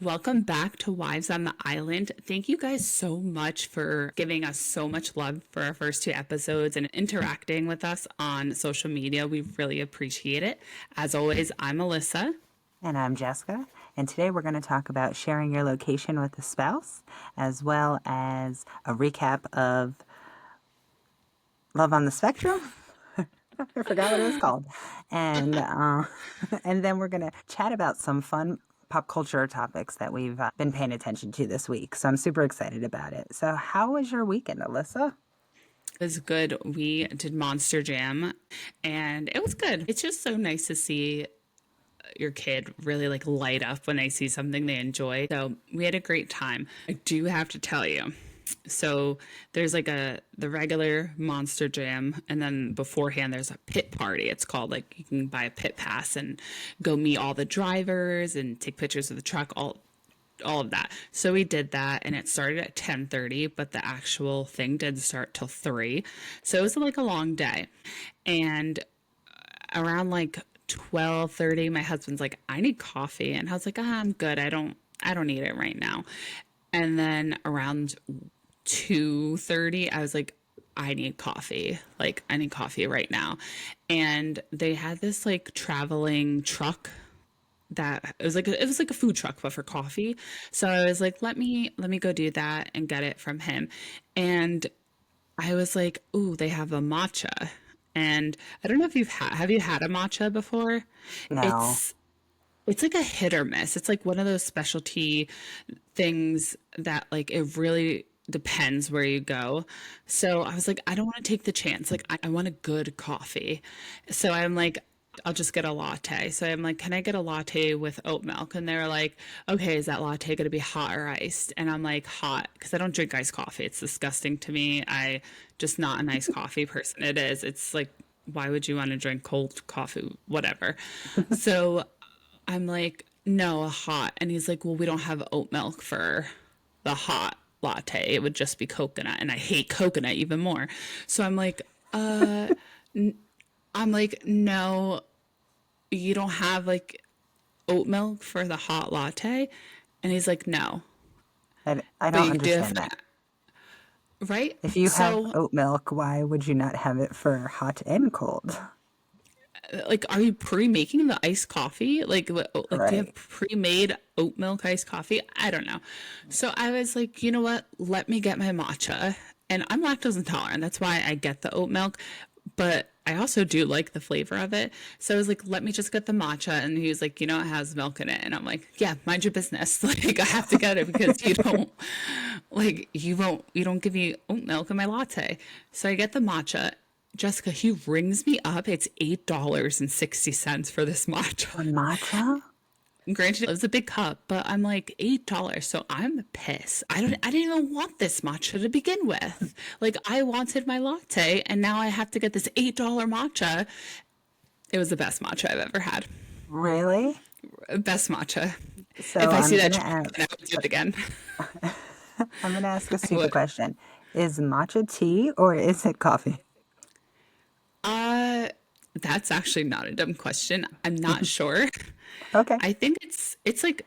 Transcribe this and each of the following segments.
Welcome back to Wives on the Island. Thank you guys so much for giving us so much love for our first two episodes and interacting with us on social media. We really appreciate it. As always, I'm Alyssa. And I'm Jessica, and today we're going to talk about sharing your location with a spouse, as well as a recap of Love on the Spectrum. I forgot what it was called. And and then we're going to chat about some fun pop culture topics that we've been paying attention to this week. So I'm super excited about it. So how was your weekend, Alyssa? It was good. We did Monster Jam and it was good. It's just so nice to see your kid really like light up when they see something they enjoy. So we had a great time. I do have to tell you. So there's like the regular Monster Jam, and then beforehand there's a pit party. It's called, like, you can buy a pit pass and go meet all the drivers and take pictures of the truck, all of that. So we did that, and it started at 10:30, but the actual thing didn't start till 3. So it was like a long day. And around like 12:30, my husband's like, I need coffee. And I was like, I'm good. I don't need it right now. And then around 2:30, I was like, I need coffee. Like, I need coffee right now. And they had this like traveling truck that it was like a food truck but for coffee. So I was like, let me go do that and get it from him. And I was like, ooh, they have a matcha. And I don't know if have you had a matcha before? No. It's it's like a hit or miss. It's like one of those specialty things that, like, it really depends where you go. So I was like, I don't want to take the chance. Like, I want a good coffee. So I'm like, I'll just get a latte. So I'm like, can I get a latte with oat milk? And they're like, okay, is that latte going to be hot or iced? And I'm like, hot, because I don't drink iced coffee. It's disgusting to me. I just not a nice coffee person. It is. It's like, why would you want to drink cold coffee? Whatever. So I'm like, no, a hot. And he's like, well, we don't have oat milk for the hot latte. It would just be coconut. And I hate coconut even more. So uh, I'm like, no, you don't have like oat milk for the hot latte. And he's like, no, I but don't you do have, understand that. right? If you have So, oat milk, why would you not have it for hot and cold? like, are you pre-making the iced coffee? Like, do you Right. have pre-made oat milk iced coffee? I don't know. So I was like, you know what? Let me get my matcha. And I'm lactose intolerant. That's why I get the oat milk. But I also do like the flavor of it. So I was like, let me just get the matcha. And he was like, you know, it has milk in it. And I'm like, yeah, mind your business. Like, I have to get it because you don't give me oat milk in my latte. So I get the matcha. Jessica, he rings me up. It's $8.60 for this For matcha. matcha? Granted, it was a big cup, but I'm like, $8. So I'm pissed. I didn't even want this matcha to begin with. Like, I wanted my latte and now I have to get this $8 matcha. It was the best matcha I've ever had. Really? Best matcha. So If I see I'm that gonna truck again, I ask. would do it again. I'm gonna ask a I stupid would. question. Is matcha tea or is it coffee? Uh, that's actually not a dumb question. I'm not sure. Okay. I think it's like,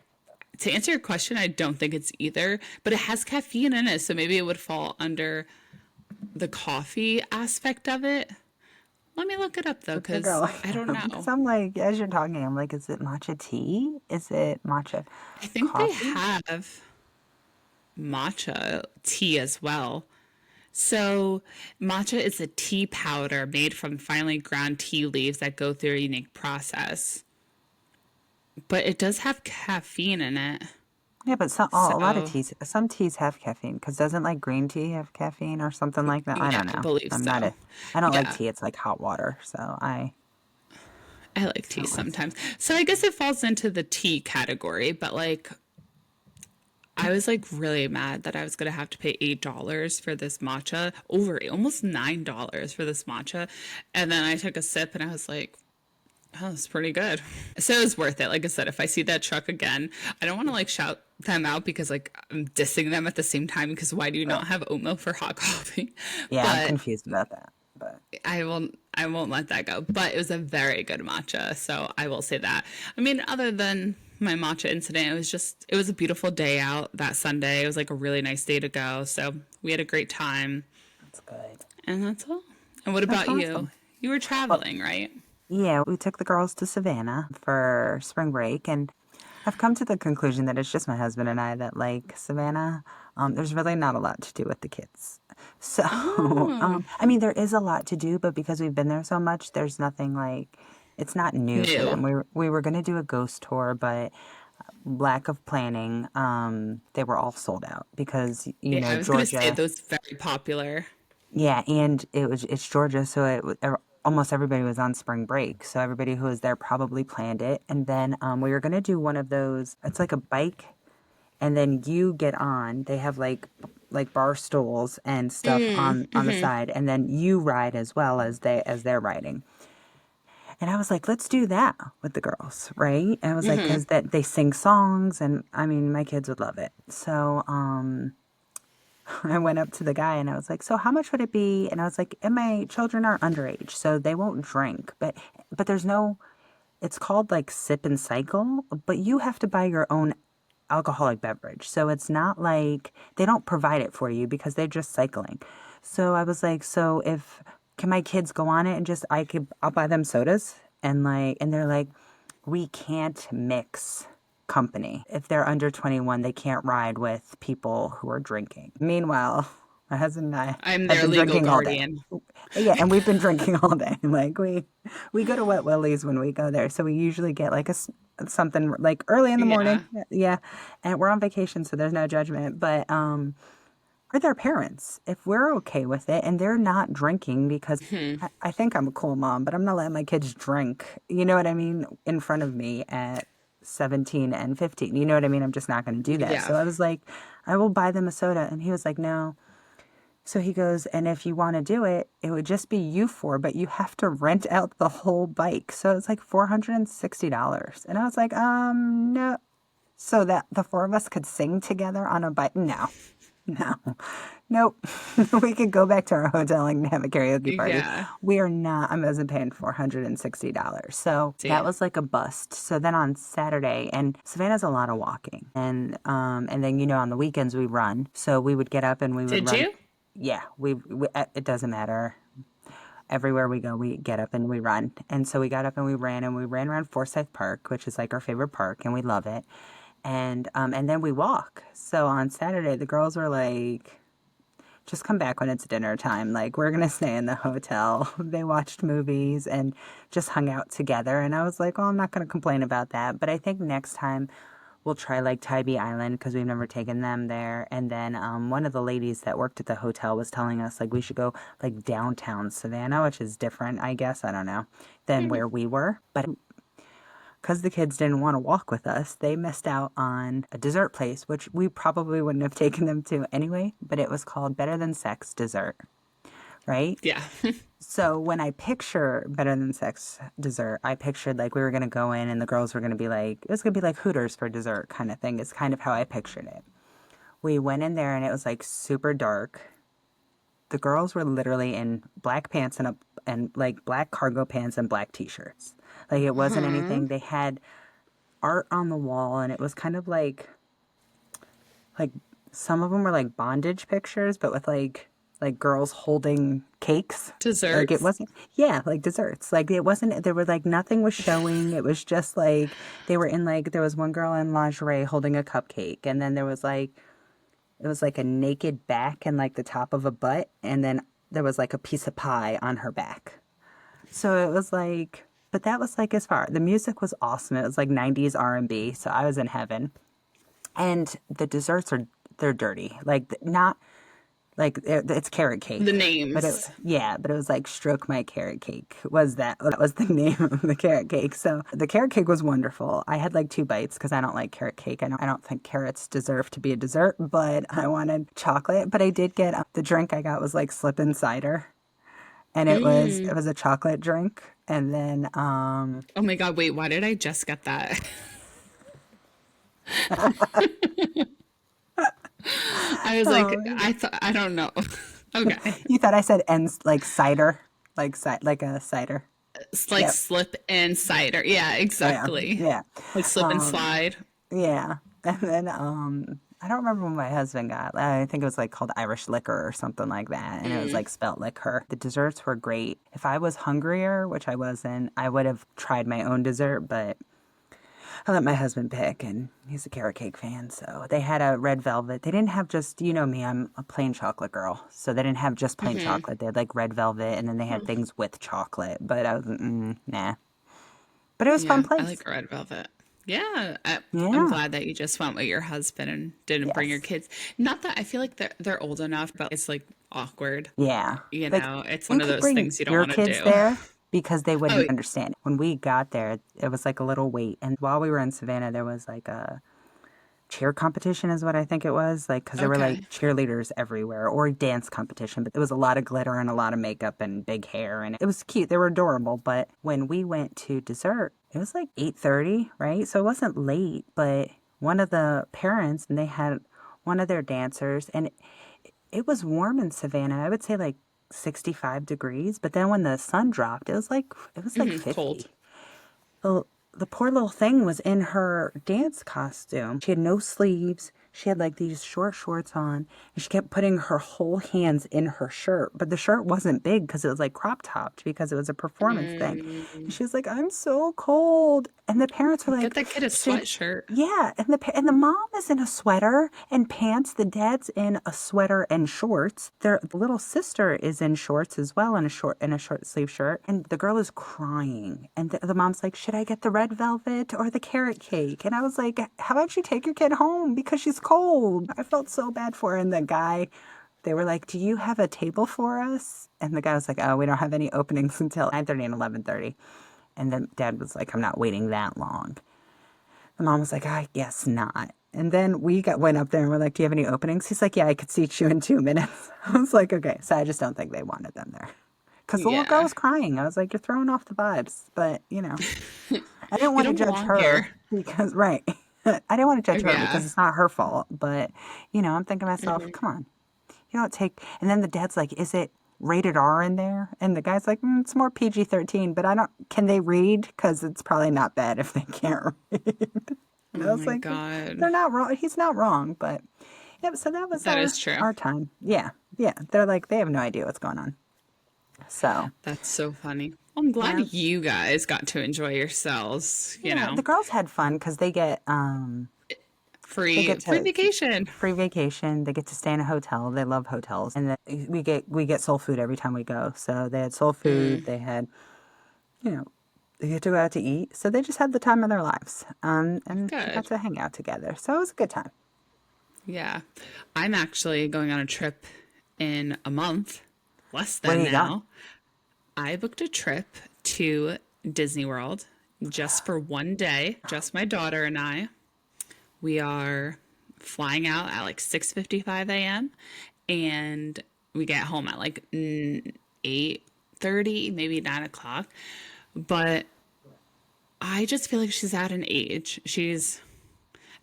to answer your question, I don't think it's either, but it has caffeine in it, so maybe it would fall under the coffee aspect of it. Let me look it up though, Good because girl. I don't Because know. I'm like, as you're talking, I'm like, is it matcha tea? Is it matcha I think they coffee? have matcha tea as well. So, matcha is a tea powder made from finely ground tea leaves that go through a unique process. But it does have caffeine in it. Yeah, but a lot of So, teas, some teas have caffeine. Because doesn't like green tea have caffeine or something like that? I yeah, don't I know. believe I'm not so. a, I don't like Yeah, tea. It's like hot water. So I I like tea don't like tea. sometimes. So, I guess it falls into the tea category, but like, I was like really mad that I was gonna have to pay $8 for this matcha, over almost $9 for this matcha. And then I took a sip and I was like, oh, it's pretty good. So it was worth it. Like I said, if I see that truck again, I don't want to like shout them out because like I'm dissing them at the same time, because why do you Right. not have oat milk for hot coffee? Yeah, I'm But confused about that. But I won't let that go. But it was a very good matcha, so I will say that. I mean, other than my matcha incident. It was a beautiful day out that Sunday. It was like a really nice day to go. So we had a great time. That's good. And that's all. And what That's about you? awesome. You were Well, traveling, right? yeah, we took the girls to Savannah for spring break, and I've come to the conclusion that it's just my husband and I that like Savannah. There's really not a lot to do with the kids. So, Oh, I mean, there is a lot to do, but because we've been there so much, there's nothing like, it's not new for them. new. We were going to do a ghost tour, but lack of planning, they were all sold out because, Yeah, I was gonna say Georgia. those very popular. Yeah, and it's Georgia, so almost everybody was on spring break. So everybody who was there probably planned it. And then we were gonna do one of those. It's like a bike, and then you get on. They have like bar stools and stuff on the side, and then you ride as well as they're riding. And I was like, let's do that with the girls, right? And I was like, because that they sing songs, and I mean, my kids would love it. So I went up to the guy and I was like, "So how much would it be?" And I was like, "And my children are underage, so they won't drink. But there's no. It's called like sip and cycle, but you have to buy your own alcoholic beverage. So it's not like they don't provide it for you because they're just cycling." So I was like, "So if can my kids go on it and just I'll buy them sodas?" And they're like, "We can't mix company. If they're under 21, they can't ride with people who are drinking." Meanwhile, my husband and I I'm have their been legal drinking all day. guardian. Yeah, and we've been drinking all day. Like we go to Wet Willie's when we go there, so we usually get like something like early in the morning. Yeah. Yeah, and we're on vacation, so there's no judgment. But or their parents, if we're okay with it and they're not drinking, because I think I'm a cool mom, but I'm not letting my kids drink, you know what I mean, in front of me at 17 and 15. You know what I mean? I'm just not going to do that. Yeah. So I was like, I will buy them a soda. And he was like, no. So he goes, and if you want to do it, it would just be you four, but you have to rent out the whole bike. So it's like $460. And I was like, no. So that the four of us could sing together on a bike? No, no, nope. We could go back to our hotel and have a karaoke party. Yeah. We are not, I wasn't paying $460. So that See. was like a bust. So then on Saturday, and Savannah's a lot of walking. And then, on the weekends we run. So we would get up and we would Did run. you? Yeah, it doesn't matter. Everywhere we go, we get up and we run. And so we got up and we ran around Forsyth Park, which is like our favorite park, and we love it. And then we walk. So on Saturday, the girls were like, just come back when it's dinner time. Like, we're going to stay in the hotel. They watched movies and just hung out together. And I was like, well, I'm not going to complain about that. But I think next time we'll try like Tybee Island because we've never taken them there. And then one of the ladies that worked at the hotel was telling us like we should go like downtown Savannah, which is different, I guess, I don't know, than where we were. But because the kids didn't want to walk with us, they missed out on a dessert place, which we probably wouldn't have taken them to anyway, but it was called Better Than Sex Dessert, right? Yeah. So when I picture Better Than Sex Dessert, I pictured like we were going to go in and the girls were going to be like, it was going to be like Hooters for dessert kind of thing. It's kind of how I pictured it. We went in there and it was like super dark. The girls were literally in black pants and like black cargo pants and black t-shirts. Like it wasn't anything. They had art on the wall and it was kind of like some of them were like bondage pictures, but with like girls holding cakes. Like it Desserts. wasn't, yeah, like desserts. Like it wasn't, there were like nothing was showing. It was just like they were in like, there was one girl in lingerie holding a cupcake. And then there was like, it was like a naked back and like the top of a butt. And then there was like a piece of pie on her back. So it was like, but that was like as far, the music was awesome. It was like 90s R&B. So I was in heaven. And the desserts they're dirty. Like not, like it's carrot The cake, but names. but it was like stroke my carrot cake that was the name of the carrot cake. So the carrot cake was wonderful. I had like two bites because I don't like carrot cake. I don't think carrots deserve to be a dessert, but I wanted chocolate. But I did get the drink I got was like slip-in cider, and it was a chocolate drink. And then Oh my God, wait, why did I just get that? I was like, oh, I thought, I don't know. Okay. you thought I said and like cider, like a cider. It's like Yep. slip and cider. Yeah, Yeah. exactly. Yeah. Like slip and slide. Yeah. And then I don't remember what my husband got. I think it was like called Irish liquor or something like that. And it was like spelt liquor. The desserts were great. If I was hungrier, which I wasn't, I would have tried my own dessert, but I let my husband pick, and he's a carrot cake fan. So they had a red velvet. They didn't have just, you know me, I'm a plain chocolate girl. So they didn't have just plain chocolate. They had like red velvet, and then they had things with chocolate. But I was, nah. But it was a fun Yeah, I place. like red velvet. Yeah, I'm Yeah. glad that you just went with your husband and didn't bring your Yes. kids. Not that I feel like they're old enough, but it's like awkward. Yeah. You Like, know, it's you one of could those bring things you don't your want to kids do. there because they Oh, wouldn't understand. When we got there, it was like a little wait. And while we were in Savannah, there was like a cheer competition, is what I think it was. Like, because there were like okay. cheerleaders everywhere, or a dance competition, but there was a lot of glitter and a lot of makeup and big hair. And it was cute. They were adorable. But when we went to dessert, it was like 8:30, right? So it wasn't late, but one of the parents, and they had one of their dancers, and it was warm in Savannah. I would say like 65 degrees, but then when the sun dropped, it was like Cold. 50. The poor little thing was in her dance costume. She had no sleeves. She had like these short shorts on, and she kept putting her whole hands in her shirt. But the shirt wasn't big because it was like crop topped because it was a performance thing. And Mm, she was like, "I'm so cold." And the parents were get like, that kid a "Should sweatshirt. yeah?" And the mom is in a sweater and pants. The dad's in a sweater and shorts. Their little sister is in shorts as well, and a short sleeve shirt. And the girl is crying. And the mom's like, "Should I get the red velvet or the carrot cake?" And I was like, "How about you take your kid home because she's cold?" I felt so bad for her. And the guy, they were like, "Do you have a table for us?" And the guy was like, "Oh, we don't have any openings until 9:30 and 11:30." And then dad was like, "I'm not waiting that long." The mom was like, "I guess not." And then went up there and we're like, "Do you have any openings?" He's like, "Yeah, I could seat you in 2 minutes." I was like, "Okay." So I just don't think they wanted them there. Because the little girl Yeah, was crying. I was like, "You're throwing off the vibes." But, I didn't you want to don't judge belong her here. because, right. I didn't want to judge her because Yeah. it's not her fault. But, I'm thinking to myself, come on. You don't take. And then the dad's like, "Is it rated R in there?" And the guy's like, "It's more PG-13, but I don't. Can they read? Because it's probably not bad if they can't read." And Oh I was my like, God. "They're not wrong. He's not wrong." But yeah, so that was That is true. our time. Yeah, yeah. They're like they have no idea what's going on. So That's so funny. I'm glad yeah, you guys got to enjoy yourselves, yeah. The girls had fun because they free get free to vacation. free vacation. They get to stay in a hotel. They love hotels, and then we get soul food every time we go. So they had soul food. They had you know they get to go out to eat. So they just had the time of their lives. And they got Good. to hang out together. So it was a good time. Yeah. I'm actually going on a trip in a month, less Where are than you going? now. I booked a trip to Disney World just for one day, just my daughter and I. We are flying out at like 6:55 a.m. and we get home at like 8:30, maybe 9 o'clock. But I just feel like she's at an age.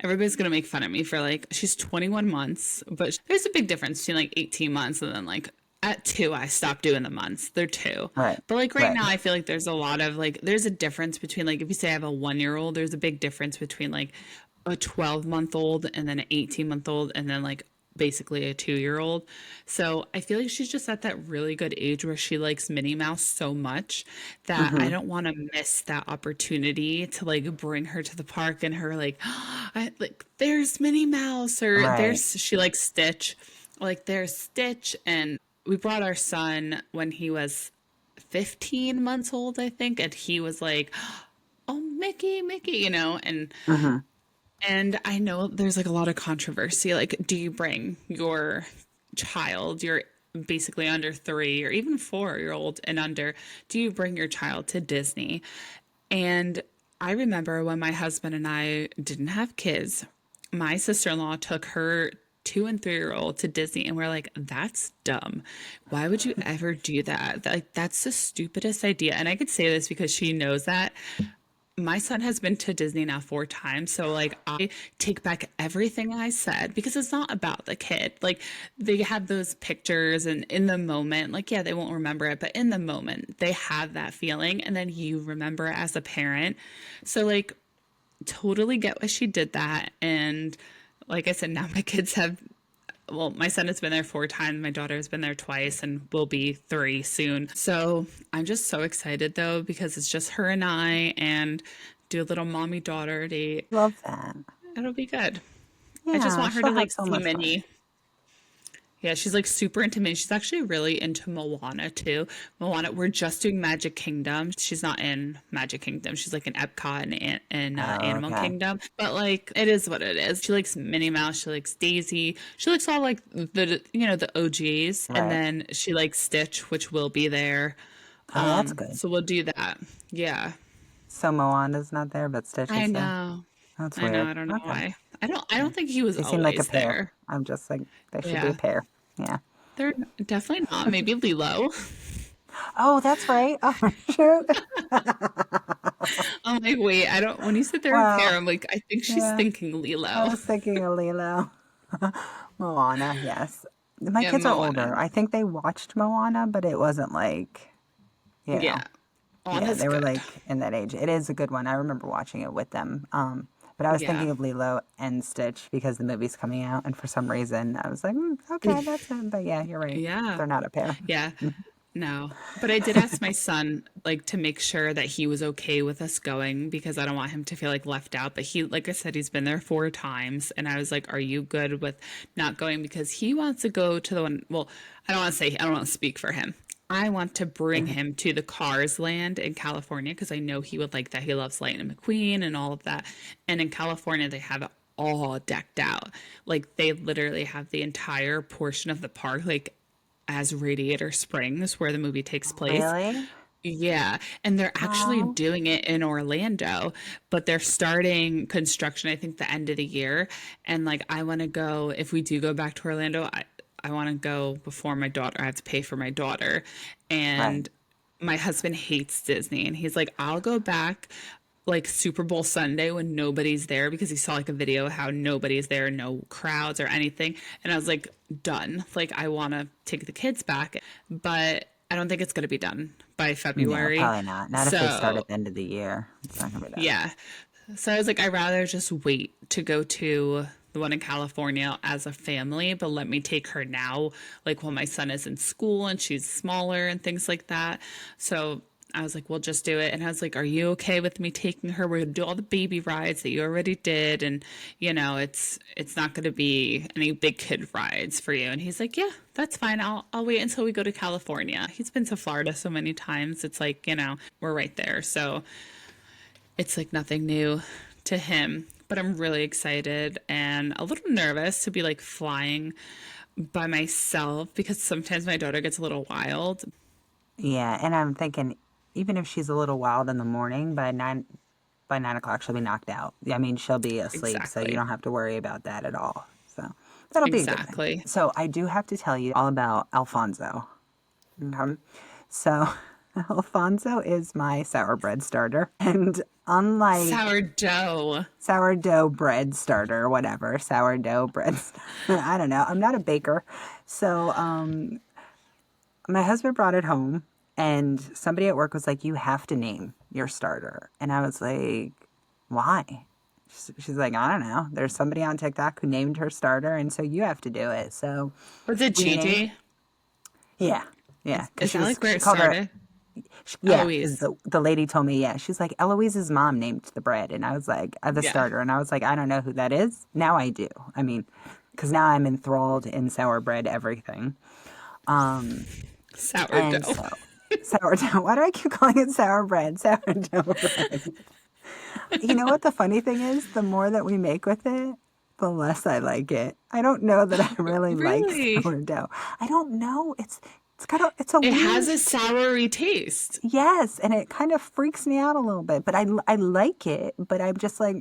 Everybody's gonna make fun of me for like she's 21 months, but there's a big difference between like 18 months and then like at 2 I stopped doing the months. They're 2. Right, But like right right. now I feel like there's a lot of like there's a difference between like if you say I have a 1-year old, there's a big difference between like a 12-month old and then an 18-month old and then like basically a 2-year old. So I feel like she's just at that really good age where she likes Minnie Mouse so much that I Mm-hmm. don't want to miss that opportunity to like bring her to the park and her like, like there's Minnie Mouse or Right. there's she likes Stitch, like there's Stitch. And we brought our son when he was 15 months old, I think, and he was like, oh, Mickey, Mickey, Mm-hmm. and I know there's like a lot of controversy. Like, do you bring your child, you're basically under 3 or even 4-year old and under, do you bring your child to Disney? And I remember when my husband and I didn't have kids, my sister in law took her 2 and 3-year old to Disney, and we're like, that's dumb. Why would you ever do that? Like, that's the stupidest idea. And I could say this because she knows that. my son has been to Disney now 4 times. So like I take back everything I said because it's not about the kid. Like they have those pictures and in the moment, like yeah, they won't remember it, but in the moment they have that feeling and then you remember it as a parent. So like totally get why she did that. And like I said, now my kids have, well, my son has been there 4 times. My daughter has been there twice and will be 3 soon. So I'm just so excited though, because it's just her and I and do a little mommy daughter date. Love that. It'll be good. I just Yeah, want her she'll to have like so see much fun. Minnie. Yeah, she's like super into Minnie. She's actually really into Moana too. Moana, we're just doing Magic Kingdom. She's not in Magic Kingdom. She's like in Epcot and Oh, Animal okay. Kingdom. But like, it is what it is. She likes Minnie Mouse. She likes Daisy. She likes all like the OGs. And Right. then she likes Stitch, which will be there. Oh, that's good. So we'll do that. Yeah, So Moana's not there, but Stitch I is there. know. That's I know. weird. I don't know Okay. why. I Yeah. don't think he was They seem like a always pair. there. I'm just like, they should be a Yeah, pair. Yeah. they're definitely not. Maybe Lilo. Oh, that's right. Oh, shoot. I'm like, wait, I don't. When you said they're a Well, pair, I'm like, I think she's yeah. thinking I Lilo. was thinking of Lilo. Moana, yes. My Yeah, kids are Moana. older. I think they watched Moana, but it wasn't like, you know, Yeah, yeah, Moana's they were good. like in that age. It is a good one. I remember watching it with them. But I was Yeah, thinking of Lilo and Stitch because the movie's coming out, and for some reason I was like, okay, that's it. But yeah, you're right. yeah, They're not a pair. yeah. No, but I did ask my son like to make sure that he was okay with us going because I don't want him to feel like left out. But he, like I said, he's been there 4 times, and I was like, "Are you good with not going?" Because he wants to go to the one. Well, I don't want to speak for him. I want to bring him to the Cars Land in California because I know he would like that. He loves Lightning McQueen and all of that. And in California, they have it all decked out. Like they literally have the entire portion of the park, like as Radiator Springs, where the movie takes place. Really? Yeah, and they're actually Oh, doing it in Orlando, but they're starting construction, I think, the end of the year. And like, I want to go, if we do go back to Orlando, I want to go before my daughter. I have to pay for my daughter. right. And my husband hates Disney, and he's like, I'll go back like Super Bowl Sunday when nobody's there because he saw like a video how nobody's there, no crowds or anything. And I was like, done. Like, I want to take the kids back, but I don't think it's going to be done by No, February. probably not. Not if they start So, at the end of the year. It's not gonna be done. yeah. So I was like, I'd rather just wait to go to the one in California as a family, but let me take her now, like while my son is in school and she's smaller and things like that. So I was like, we'll just do it. And I was like, are you okay with me taking her? We're gonna do all the baby rides that you already did. And it's not gonna be any big kid rides for you. And he's like, yeah, that's fine. I'll wait until we go to California. He's been to Florida so many times. It's like, we're right there. So it's like nothing new to him, but I'm really excited and a little nervous to be like flying by myself because sometimes my daughter gets a little wild. Yeah, and I'm thinking, even if she's a little wild in the morning, by 9 o'clock she'll be knocked out. I mean, she'll be asleep, so you Exactly. don't have to worry about that at all. So that'll be a good thing. Exactly. So I do have to tell you all about Alfonso. Okay. So Alfonso is my sour bread starter, and unlike Sourdough. sourdough bread starter, whatever, sourdough bread, I don't know. I'm not a baker, so my husband brought it home, and somebody at work was like, "You have to name your starter," and I was like, "Why?" She's like, "I don't know. There's somebody on TikTok who named her starter, and so you have to do it." So Was it we named, Gigi? yeah, yeah, because Is that like where she it called her, started? yeah, because Eloise. the lady told me, yeah, she's like, Eloise's mom named the bread, and I was like, the Yeah. starter, and I was like, I don't know who that is. Now I do. I mean, because now I'm enthralled in sour bread everything. And Sourdough. so, sourdough. Why do I keep calling it sour bread? Sourdough bread. You know what the funny thing is? The more that we make with it, the less I like it. I don't know that I really like Really? sourdough. I don't know. It's a It has weird, a soury taste. yes, and it kind of freaks me out a little bit. But I like it. But I'm just like,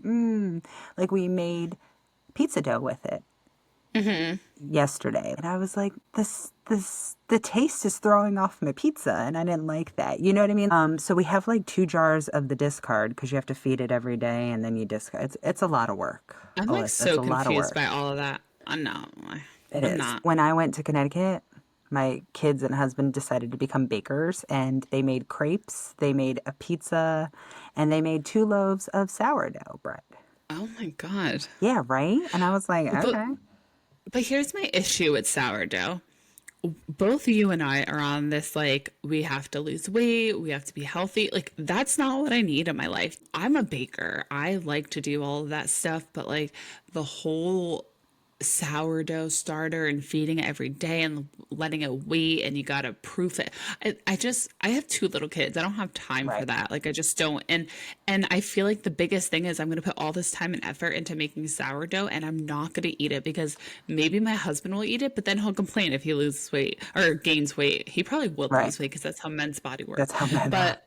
like we made pizza dough with it. yesterday. And I was like, the taste is throwing off my pizza. And I didn't like that. You know what I mean? So we have like 2 jars of the discard because you have to feed it every day and then you discard. It's a lot of work. I'm like Alyssa, it's so a lot of confused work. by all of that. I'm not. It I'm is. not. When I went to Connecticut, my kids and husband decided to become bakers and they made crepes, they made a pizza, and they made 2 loaves of sourdough bread. Oh my God. Yeah, right? And I was like, But okay. but here's my issue with sourdough. Both you and I are on this like we have to lose weight, we have to be healthy. Like that's not what I need in my life. I'm a baker. I like to do all of that stuff, but like the whole sourdough starter and feeding it every day and letting it wait and you gotta proof it. I have 2 little kids. I don't have time for Right. that. Like I just don't. And I feel like the biggest thing is I'm gonna put all this time and effort into making sourdough and I'm not gonna eat it because maybe my husband will eat it, but then he'll complain if he loses weight or gains weight. He probably would Right. lose weight because that's how men's body work. That's how men are.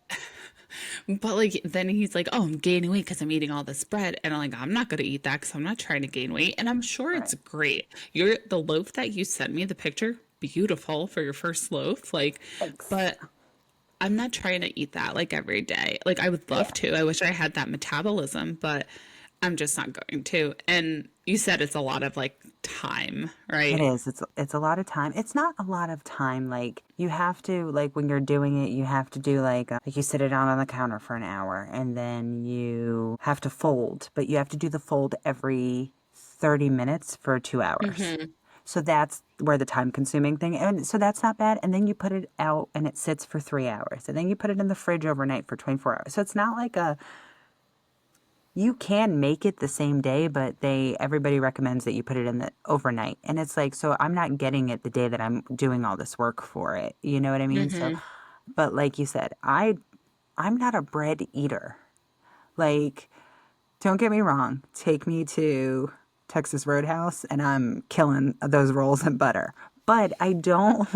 But like then he's like, "Oh, I'm gaining weight because I'm eating all this bread," and I'm like, "I'm not gonna eat that because I'm not trying to gain weight." And I'm sure Right. it's great. The loaf that you sent me, the picture, beautiful for your first loaf. Like, Thanks. but I'm not trying to eat that like every day. Like I would love Yeah. to. I wish I had that metabolism, but I'm just not going to. And you said it's a lot of like time, It right? is. It's a lot of time. It's not a lot of time. Like you have to like when you're doing it, you have to do like you sit it down on the counter for an hour and then you have to fold, but you have to do the fold every 30 minutes for 2 hours. So that's where the time consuming thing. And so that's not bad. And then you put it out and it sits for 3 hours. And then you put it in the fridge overnight for 24 hours. So it's not like a you can make it the same day, but everybody recommends that you put it in the overnight. And it's like, so I'm not getting it the day that I'm doing all this work for it. You know what I mean? So, but like you said, I'm not a bread eater. Like, don't get me wrong. Take me to Texas Roadhouse and I'm killing those rolls in butter. But I don't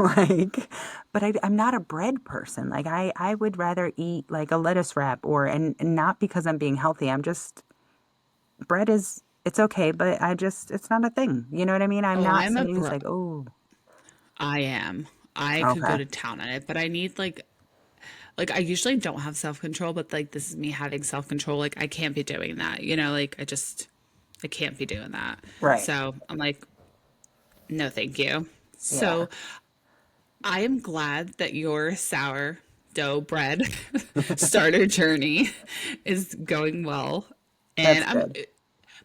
I'm not a bread person. Like I would rather eat like a lettuce wrap and not because I'm being healthy. I'm just, bread is, it's okay, but it's not a thing. You know what I mean? I'm Oh, not I'm a somebody who's bro. like, oh, I am. I could go okay. to town on it, but I need like I usually don't have self-control, but like this is me having self-control. Like I can't be doing that. Like I can't be doing that. Right. So I'm like, no, thank you. Yeah. So I am glad that your sourdough bread starter journey is going well. And That's I'm good.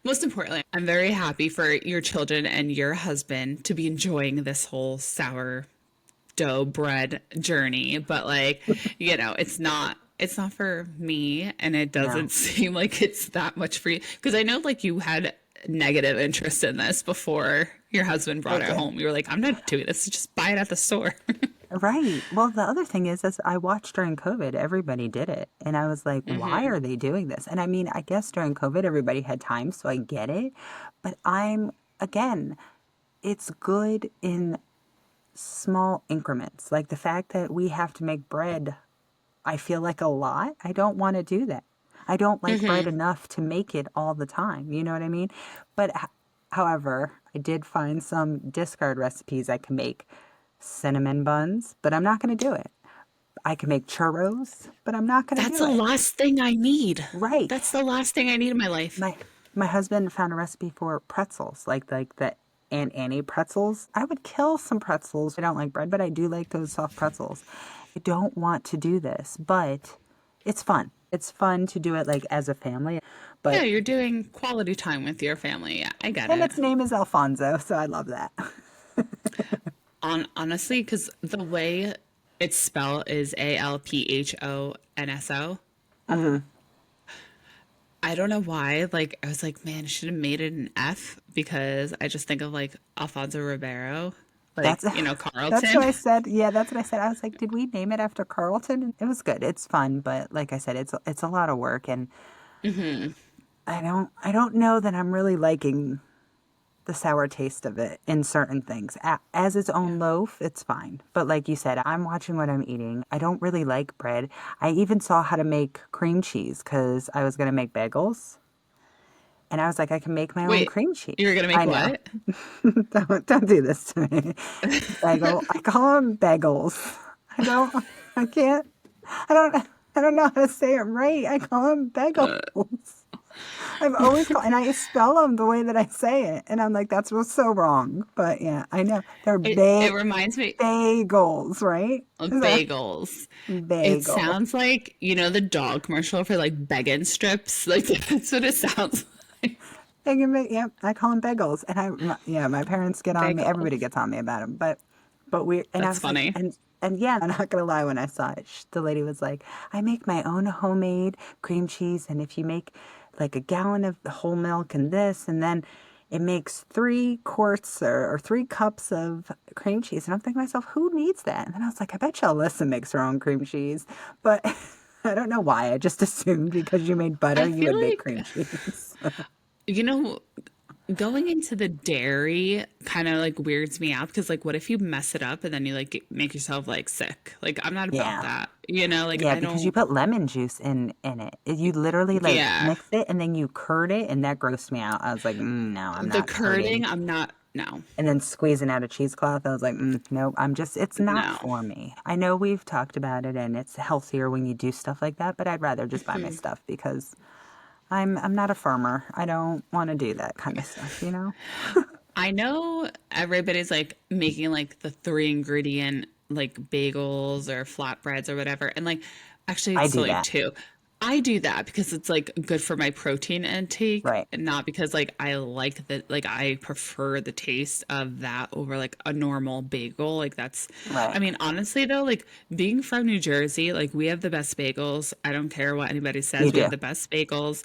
most importantly, I'm very happy for your children and your husband to be enjoying this whole sourdough bread journey. But like, it's not for me and it No. doesn't seem like it's that much for you. Because I know like you had negative interest in this before your husband I brought it did. home. You were like, I'm not doing this. Just buy it at the store. Right. Well, the other thing is I watched during COVID, everybody did it. And I was like, why are they doing this? And I mean, I guess during COVID, everybody had time, so I get it. But again, it's good in small increments. Like the fact that we have to make bread, I feel like a lot. I don't want to do that. I don't like bread enough to make it all the time. You know what I mean? But however, I did find some discard recipes I can make cinnamon buns, but I'm not going to do it. I can make churros, but I'm not going to That's do the it. last thing I need. Right. That's the last thing I need in my life. My my husband found a recipe for pretzels, like the Aunt Annie pretzels. I would kill some pretzels. I don't like bread, but I do like those soft pretzels. I don't want to do this, but it's fun. It's fun to do it like as a family. Yeah, But you're doing quality time with your family. Yeah, I get and it. its name is Alfonso, so I love that. Honestly, because the way it's spelled is Alphonso. I don't know why. Like, I was like, man, I should have made it an F because I just think of like Alfonso Ribeiro, like, That's that's what Carlton. I said. Yeah, that's what I said. I was like, did we name it after Carlton? It was good. It's fun, but like I said, it's a lot of work, and I don't know that I'm really liking the sour taste of it in certain things. As its own Yeah. loaf, it's fine. But like you said, I'm watching what I'm eating. I don't really like bread. I even saw how to make cream cheese because I was going to make bagels. And I was like, I can make my own Wait, cream cheese. you're gonna make I know. what? Don't do this to me. Bagel. I call them bagels. I don't. I can't. I don't. I don't know how to say it right. I call them bagels. I've always called, and I spell them the way that I say it, and I'm like, that's what's so wrong. But yeah, I know they're It reminds me bagels, right? of Is that bagels. It bagel? sounds like, the dog commercial for like Beggin' strips. Like that's what it sounds like. They can make, yep, I call them bagels, and yeah, my parents get on me. Bagels. Everybody gets on me about them, but we, and I That's was like, funny. and yeah, I'm not gonna lie. When I saw it, the lady was like, I make my own homemade cream cheese, and if you make like a gallon of whole milk and this, and then it makes 3 quarts or 3 cups of cream cheese, and I'm thinking to myself, who needs that? And then I was like, I bet you Alyssa makes her own cream cheese, but I don't know why. I just assumed because you made butter, I you feel would make cream like, cheese. you know, going into the dairy kind of like weirds me out because like what if you mess it up and then you like make yourself like sick? Like I'm not about Yeah. that. Like Yeah, I because you don't. put lemon juice in it. You literally like Yeah. mix it and then you curd it, and that grossed me out. I was like, no, I'm The not curding. curding, I'm not. No. And then squeezing out a cheesecloth, I was like, nope, it's not No. for me. I know we've talked about it, and it's healthier when you do stuff like that, but I'd rather just buy my stuff because I'm not a farmer. I don't want to do that kind of stuff, you know? I know everybody's like making like the 3 ingredient like bagels or flatbreads or whatever. And like, actually, I it's do silly that. too. I do that because it's like good for my protein intake Right. and not because like I like that, like I prefer the taste of that over like a normal bagel. Like, I Right. mean, honestly though, like being from New Jersey, like we have the best bagels. I don't care what anybody You says, we do. have the best bagels.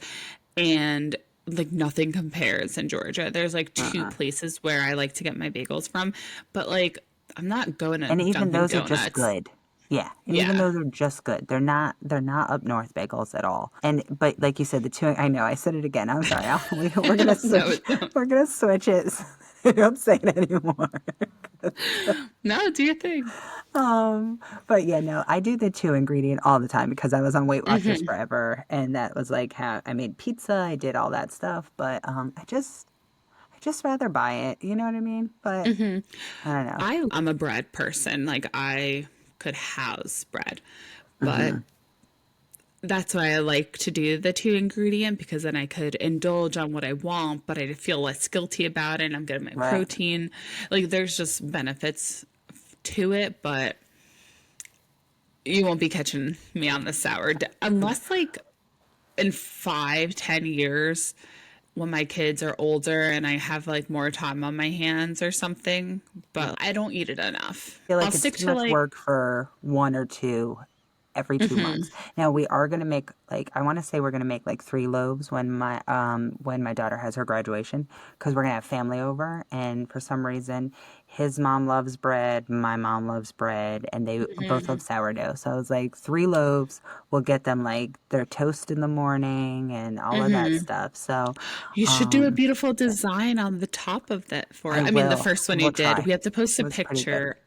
And like nothing compares in Georgia. There's like two Uh-uh. places where I like to get my bagels from, but like I'm not going to And even Dunkin' those are just Donuts. good. Yeah, and even Yeah. those are just good. They're not up north bagels at all. And but like you said, the two. I know I said it again. I'm sorry. We're gonna No, switch. don't. We're gonna switch it. So I don't say it anymore. No, do your thing. But yeah, no, I do the 2 ingredient all the time because I was on Weight Watchers forever, and that was like how I made pizza. I did all that stuff, but I just rather buy it. You know what I mean? But I don't know. I'm a bread person. Like I could house bread, but that's why I like to do the 2 ingredient because then I could indulge on what I want, but I feel less guilty about it. And I'm getting my Right. protein. Like there's just benefits to it, but you won't be catching me on the unless like in 5, 10 years when my kids are older and I have like more time on my hands or something, but I don't eat it enough. Feel I'll like it's stick too to much like, work for one or two every 2 months. Now we are gonna make like I want to say we're gonna make like 3 loaves when my daughter has her graduation because we're gonna have family over, and for some reason his mom loves bread, my mom loves bread, and they both love sourdough. So I was like 3 loaves. We'll get them like their toast in the morning and all of that stuff. So you should do a beautiful design on the top of that for it. I I mean, the will. first one you We'll did, try. we have to post It a was pretty good. picture.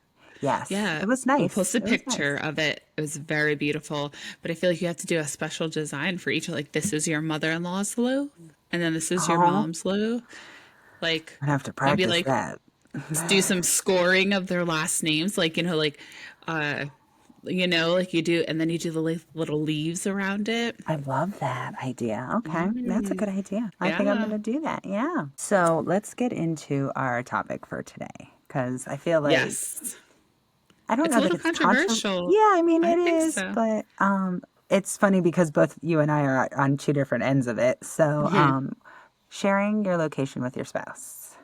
Yes, Yeah, it was we'll post nice. a It was picture nice. of it. It was very beautiful, but I feel like you have to do a special design for each. Like, this is your mother-in-law's loaf, and then this is your Oh, mom's loaf. Like, I have to maybe practice like that. do some scoring of their last names, like uh, like you do, and then you do the like, little leaves around it. I love that idea. Okay, that's a good idea. I think I'm going Yeah. to do that. Yeah. So let's get into our topic for today because I feel like Yes, I don't it's know a that little it's controversial. controversial. Yeah, I mean I it think is, so. but it's funny because both you and I are on two different ends of it. So sharing your location with your spouse.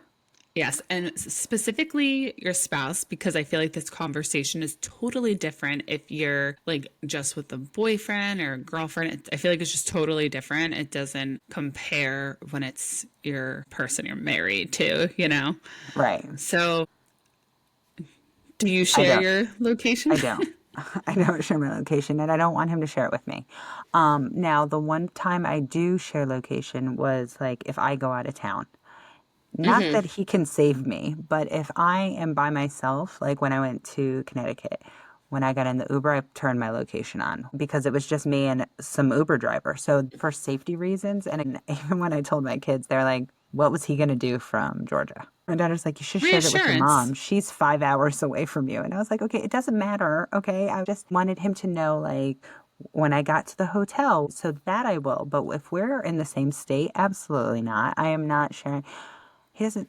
Yes, and specifically your spouse, because I feel like this conversation is totally different if you're like just with a boyfriend or a girlfriend. I feel like it's just totally different. It doesn't compare when it's your person you're married to. Right. So, do you I share don't. your location? I don't. I don't share my location, and I don't want him to share it with me. Now, the one time I do share location was like if I go out of town. Not that he can save me, but if I am by myself, like when I went to Connecticut, when I got in the Uber, I turned my location on because it was just me and some Uber driver. So for safety reasons, and even when I told my kids, they're like, what was he going to do from Georgia? My daughter's like, you should have shared it with your Reassurance. mom. She's 5 hours away from you. And I was like, okay, it doesn't matter. Okay. I just wanted him to know, like, when I got to the hotel, so that I will. But if we're in the same state, absolutely not. I am not sharing. He doesn't,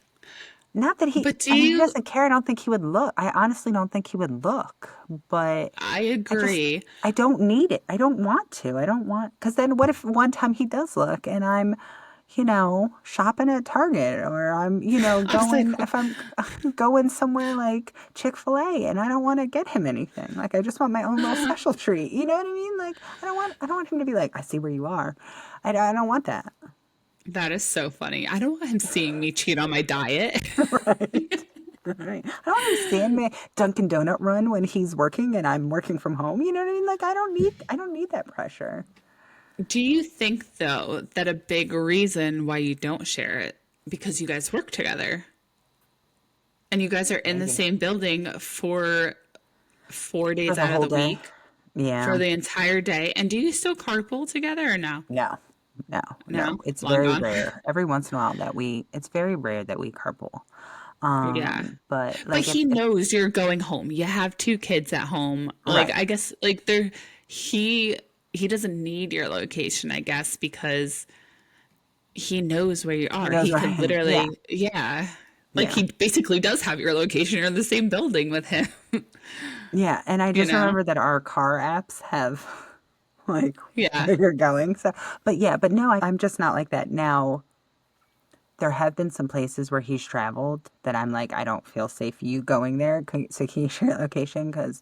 not that he, But do I mean, he you, doesn't care. I don't think he would look. I honestly don't think he would look. But I I just, agree. I don't need it. I don't want to. I don't want, because then what if one time he does look and I'm, shopping at Target or I'm, I was like, going, if I'm going somewhere like Chick-fil-A and I don't want to get him anything. Like, I just want my own little special treat. You know what I mean? Like, I don't want him to be like, I see where you are. I don't want that. that is so funny. I don't want him seeing me cheat on my diet. Right. Right. I don't understand my Dunkin' Donut run when he's working and I'm working from home. You know what I mean? Like I don't need that pressure. Do you think, though, that a big reason why you don't share it because you guys work together and you guys are in the Maybe. same building for four For days the out of whole the day. week for Yeah. the entire day? And do you still carpool together or no? No. No, no. No? It's Long very gone? rare. Every once in a while it's very rare that we carpool. Yeah. But But like he if knows you're going home. You have two kids at home. Like right. I guess like he doesn't need your location, I guess, because he knows where you He are. knows He where I could am. Yeah. literally, yeah. Like Yeah. he basically does have your location. You're in the same building with him, Yeah. And I you just know? remember that our car apps have like Yeah. where you're going. So but yeah, but no, I'm just not like that. Now there have been some places where he's traveled that I'm like, I don't feel safe you going there. So can you share your location? Because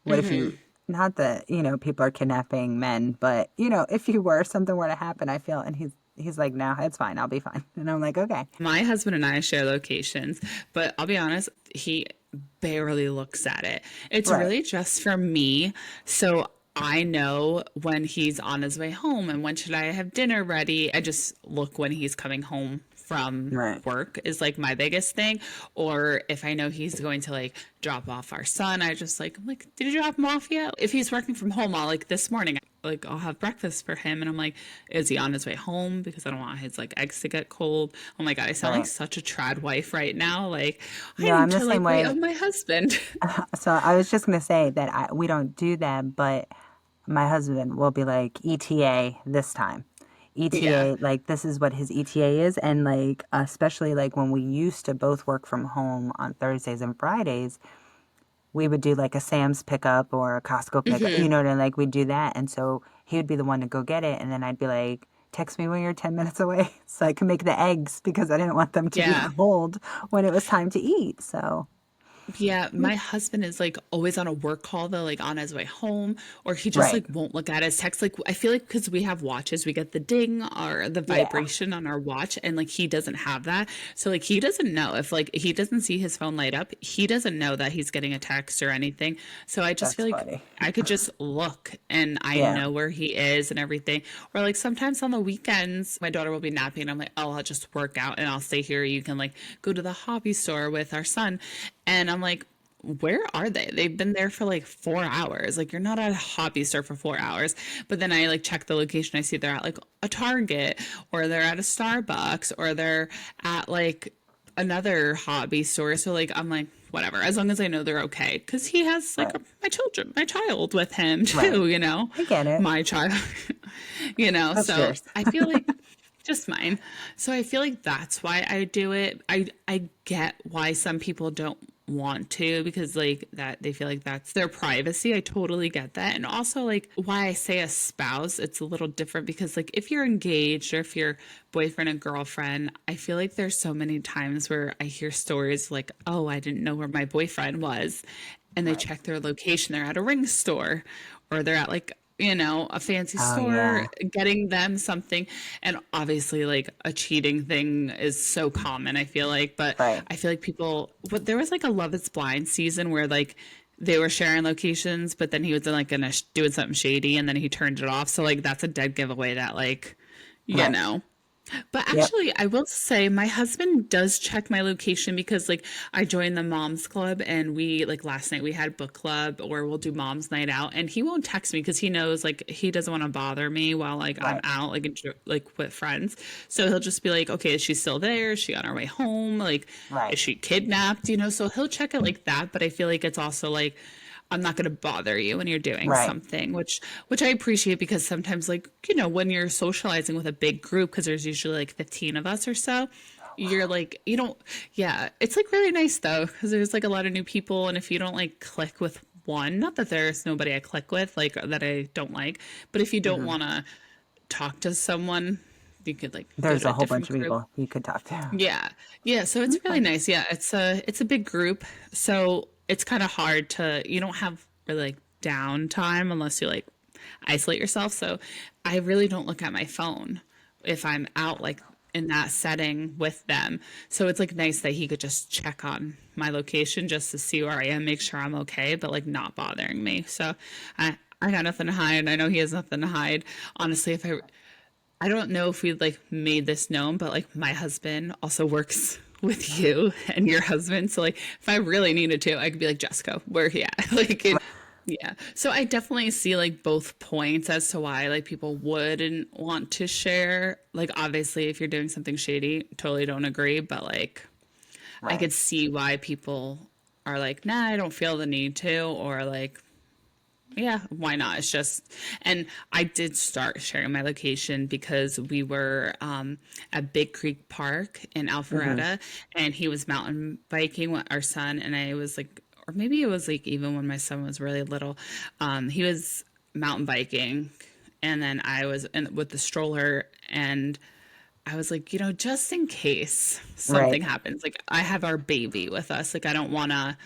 what if you, not that, people are kidnapping men, but, if you were, something were to happen, I feel, and he's like, no, it's fine. I'll be fine. And I'm like, okay. My husband and I share locations, but I'll be honest, he barely looks at it. It's Right. really just for me. So I know when he's on his way home and when should I have dinner ready. I just look when he's coming home from Right. work is like my biggest thing. Or if I know he's going to like drop off our son, I'm like, did you drop him off yet? If he's working from home, I'll like this morning, like I'll have breakfast for him and I'm like, is he on his way home? Because I don't want his like eggs to get cold. Oh my God, I sound like Right. such a trad wife right now. Like I No, need I'm the to same like wait way. on my husband. So I was just going to say that we don't do that, but my husband will be like, ETA this time. Yeah. ETA, like this is what his ETA is. And like, especially like when we used to both work from home on Thursdays and Fridays, we would do like a Sam's pickup or a Costco pickup, and like we'd do that. And so he would be the one to go get it. And then I'd be like, text me when you're 10 minutes away so I can make the eggs because I didn't want them to be Yeah. cold when it was time to eat. So, Yeah, my husband is like always on a work call though, like on his way home, or he just right. like won't look at his text. Like I feel like because we have watches, we get the ding or the Yeah. vibration on our watch, and like he doesn't have that. So like he doesn't know if like he doesn't see his phone light up, he doesn't know that he's getting a text or anything. So I just That's feel like funny. I could just look and I Yeah. know where he is and everything. Or like sometimes on the weekends, my daughter will be napping and I'm like, oh, I'll just work out and I'll stay here. You can like go to the hobby store with our son. And I'm like, where are they? They've been there for like 4 hours. Like you're not at a hobby store for 4 hours. But then I like check the location. I see they're at like a Target or they're at a Starbucks or they're at like another hobby store. So like I'm like, whatever, as long as I know they're okay. Cause he has like Right. my child with him Right. too, you know, I get it. my child, you know. That's So yours. I feel like just mine. So I feel like that's why I do it. I get why some people don't want to because like that they feel like that's their privacy. I totally get that. And also like why I say a spouse, it's a little different because like if you're engaged or if you're boyfriend and girlfriend, I feel like there's so many times where I hear stories like, "Oh, I didn't know where my boyfriend was." And they Right. check their location. They're at a ring store or they're at like a fancy Oh, store yeah. getting them something. And obviously, like a cheating thing is so common, I feel like. But Right. I feel like but there was like a Love is Blind season where like they were sharing locations, but then he was like gonna doing something shady and then he turned it off. So, like, that's a dead giveaway that, like, you Right. know, But Yep. actually, I will say my husband does check my location because like I joined the moms club and we like last night we had book club or we'll do mom's night out and he won't text me because he knows like he doesn't want to bother me while like I'm Right. out like with friends. So he'll just be like, okay, is she still there? Is she on her way home? Like, Right. is she kidnapped? You know, so he'll check it like that. But I feel like it's also like I'm not going to bother you when you're doing Right. something, which I appreciate because sometimes like, you know, when you're socializing with a big group because there's usually like 15 of us or so, you're like you don't yeah, it's like really nice though because there's like a lot of new people and if you don't like click with one, not that there's nobody I click with like that I don't like, but if you don't Hmm. want to talk to someone, you could like go There's to a a whole bunch different of group. people you could talk to. Yeah. Yeah, so it's really Okay. nice. Yeah, it's a big group. So it's kind of hard to you don't have really like downtime unless you like isolate yourself. So I really don't look at my phone if I'm out like in that setting with them. So it's like nice that he could just check on my location just to see where I am, make sure I'm okay, but like not bothering me. So I got nothing to hide. I know he has nothing to hide. Honestly, if I don't know if we like made this known, but like my husband also works with you and your husband. So like if I really needed to, I could be like, Jessica, where he at? Like it, yeah. So I definitely see like both points as to why like people wouldn't want to share. Like obviously if you're doing something shady, totally don't agree, but like I Right. could see why people are like, nah, I don't feel the need to, or like yeah, why not? It's just, and I did start sharing my location because we were at Big Creek Park in Hmm. Alpharetta, and he was mountain biking with our son, and I was like, or maybe it was like even when my son was really little, he was mountain biking, and then I was with the stroller, and I was like, you know, just in case Right. something happens, like I have our baby with us, like I don't want to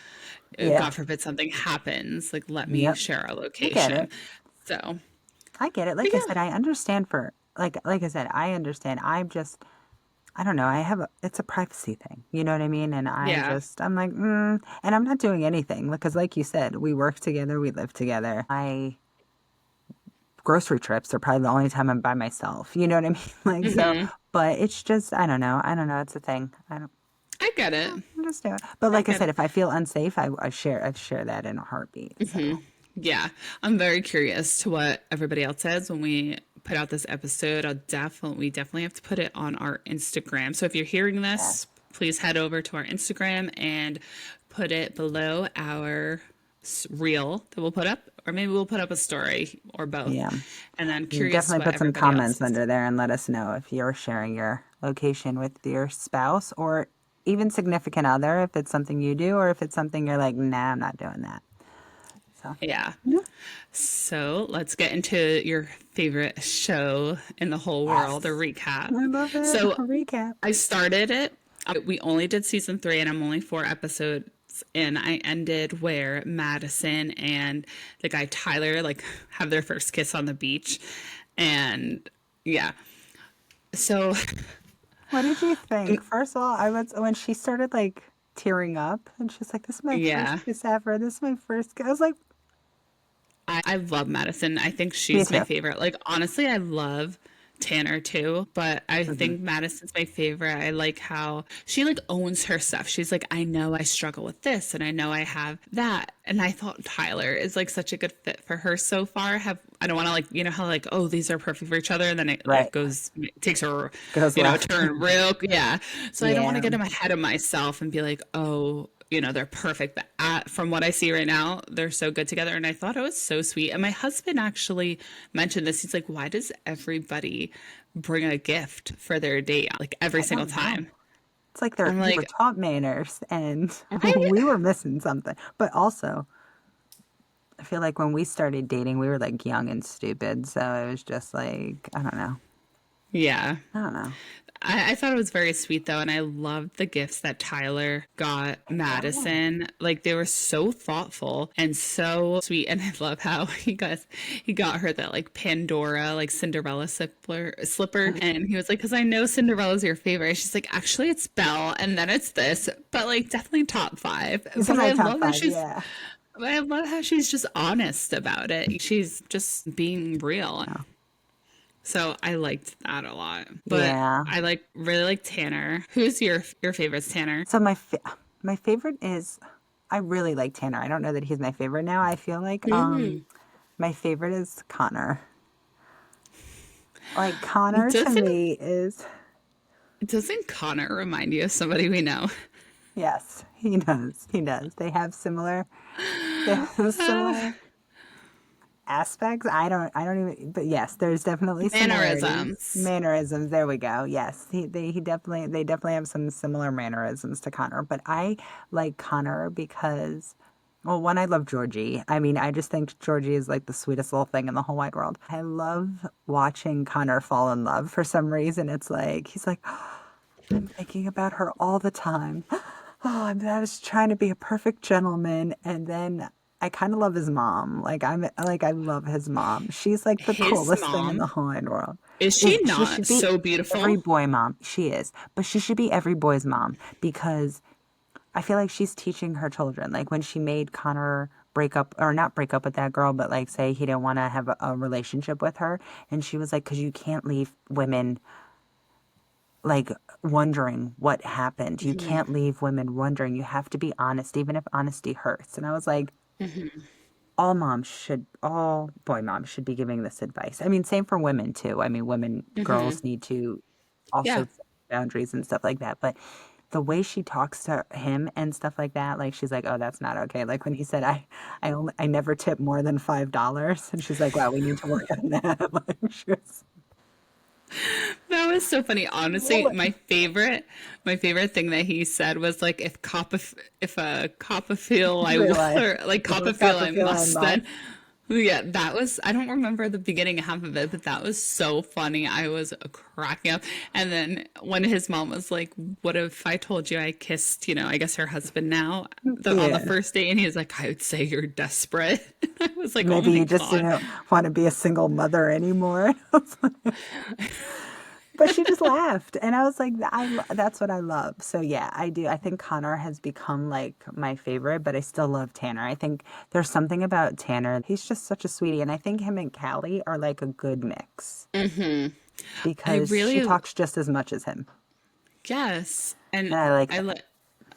Yeah. God forbid something happens, like let me Yep. share our I get location. it. So, I get it. but Like I said, yeah, I understand for like I said, I understand. I'm just I don't know. I have it's a privacy thing. You know what I mean? And yeah, I'm like, and I'm not doing anything because, like you said, we work together, we live together. I grocery trips are probably the only time I'm by myself. You know what I mean? Like so, but it's just I don't know. I don't know. It's a thing. I don't. I get it. I'm just doing it. But I like I get said, it. if I feel unsafe, I'd share that in a heartbeat. So Yeah, I'm very curious to what everybody else says when we put out this episode. We definitely have to put it on our Instagram. So if you're hearing this, yes, please head over to our Instagram and put it below our reel that we'll put up, or maybe we'll put up a story or both. yeah. And then You curious definitely what put some everybody else comments is. under there and let us know if you're sharing your location with your spouse or even significant other, if it's something you do or if it's something you're like, nah, I'm not doing that. So, Yeah. yeah. So let's get into your favorite show in the whole world, a Yes. recap. I love it. So Recap. I started it. We only did season 3, and I'm only 4 episodes in. I ended where Madison and the guy Tyler like have their first kiss on the beach, and yeah. So What did you think? First of all, I was when she started like tearing up and she's like, this is my first yeah, kiss ever. This is my first kiss. I was like, I love Madison. I think me she's my too. favorite. Like honestly, I love Tanner too, but I Hmm. think Madison's my favorite. I like how she like owns her stuff. She's like, I know I struggle with this and I know I have that. And I thought Tyler is like such a good fit for her so far. Have I don't want to like, you know how like, oh, these are perfect for each other and then it like Right. goes takes her, Goes you know, left. turn real yeah. So I don't want to Yeah. get him ahead of myself and be like, oh, you know, they're perfect. But from what I see right now, they're so good together. And I thought it was so sweet. And my husband actually mentioned this. He's like, why does everybody bring a gift for their date? Like every I single don't know. time. It's like I'm we were like, taught manners and right? we were missing something. But also, I feel like when we started dating, we were like young and stupid. So it was just like, I don't know. Yeah. I don't know. I thought it was very sweet though, and I loved the gifts that Tyler got Oh, Madison. Like they were so thoughtful and so sweet. And I love how he got her that like Pandora, like Cinderella slipper. And he was like, because I know Cinderella's your favorite. She's like, actually it's Belle and then it's this, but like definitely top five. it's in But my I top love that five. she's Yeah. I love how she's just honest about it. She's just being real. So I liked that a lot. But Yeah. I really like Tanner. Who's your favorite Tanner? So my favorite is, I really like Tanner. I don't know that he's my favorite now. I feel like my favorite is Connor. Like Connor to Doesn't me is, doesn't Connor remind you of somebody we know? yes, he does. He does. They have similar aspects. I don't even, but yes, there's definitely similarities. Mannerisms. Mannerisms, there we go. Yes, they definitely have some similar mannerisms to Connor, but I like Connor because, well, one, I love Georgie. I mean, I just think Georgie is like the sweetest little thing in the whole wide world. I love watching Connor fall in love for some reason. It's like he's like, I'm thinking about her all the time. I was trying to be a perfect gentleman, and then I kind of love his mom. I love his mom. She's like the His coolest thing in the mom, whole wide world. is she She not should be so every beautiful? boy mom. She is, but she should be every boy's mom because I feel like she's teaching her children. Like when she made Connor break up, or not break up with that girl, but like say he didn't want to have a relationship with her, and she was like, because you can't leave women like wondering what happened. You can't leave women wondering. You have to be honest, even if honesty hurts. And I was like, all boy moms should be giving this advice. I mean, same for women too. I mean, girls need to also Yeah. set boundaries and stuff like that. But the way she talks to him and stuff like that, like she's like, "Oh, that's not okay." Like when he said, I never tip more than $5," and she's like, "Wow, we need to work on that." Like she was, That was so funny. Honestly, my favorite thing that he said was like, if a Copperfield I will, realize or like if a Copperfield I Copperfield must mom. then. Yeah, that was, I don't remember the beginning half of it, but that was so funny. I was cracking up. And then when his mom was like, what if I told you I kissed, I guess her husband now on the Yeah. first date? And he's like, I would say you're desperate. I was like, oh Maybe my you just God. didn't want to be a single mother anymore. But she just laughed, and I was like, that's what I love. So yeah, I do. I think Connor has become like my favorite, but I still love Tanner. I think there's something about Tanner. He's just such a sweetie, and I think him and Callie are like a good mix I because she really, talks just as much as him, yes. And and I like I that. like,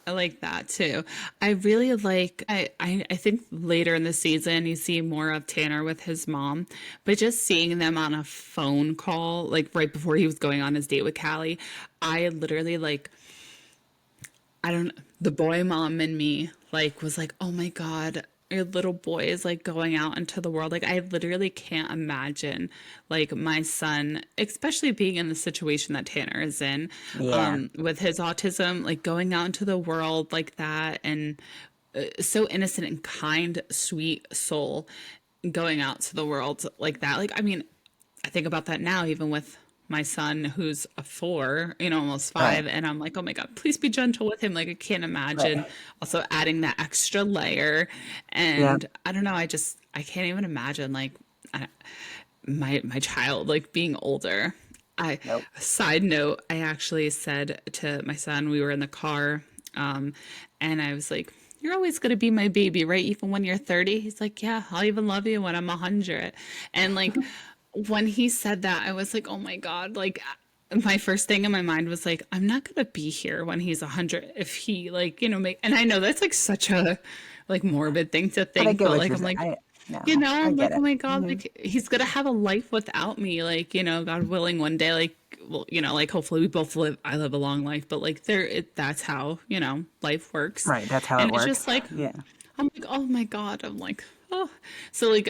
I like that too. I really like I think later in the season you see more of Tanner with his mom, but just seeing them on a phone call, like right before he was going on his date with Callie, I literally like I don't the boy mom in me like was like, "Oh my God, your little boy is like going out into the world." Like I literally can't imagine like my son, especially being in the situation that Tanner is in, Yeah, with his autism, like going out into the world like that and so innocent and kind, sweet soul going out to the world like that. Like I mean, I think about that now, even with my son who's a 4, almost right, 5, and I'm like, oh my God, please be gentle with him. Like I can't imagine right. also adding that extra layer. Yep. And I don't know, I can't even imagine like my child like being older. I Nope. Side note, I actually said to my son, we were in the car, um, and I was like, "You're always gonna be my baby, right? Even when you're 30." He's like, "Yeah, I'll even love you when I'm 100." And like when he said that, I was like, "Oh my God!" Like my first thing in my mind was like, "I'm not gonna be here when he's 100 if he like make." And I know that's like such a like morbid thing to But I think, get but what like you're I'm saying. like, I no, I I'm get like, oh it. my God, Mhm. like he's gonna have a life without me. Like, God willing, one day, like, well, like hopefully we both I live a long life, but like that's how, life works. Right, that's how it And it's works. just like, Yeah, I'm like, oh my God. I'm like, oh. So like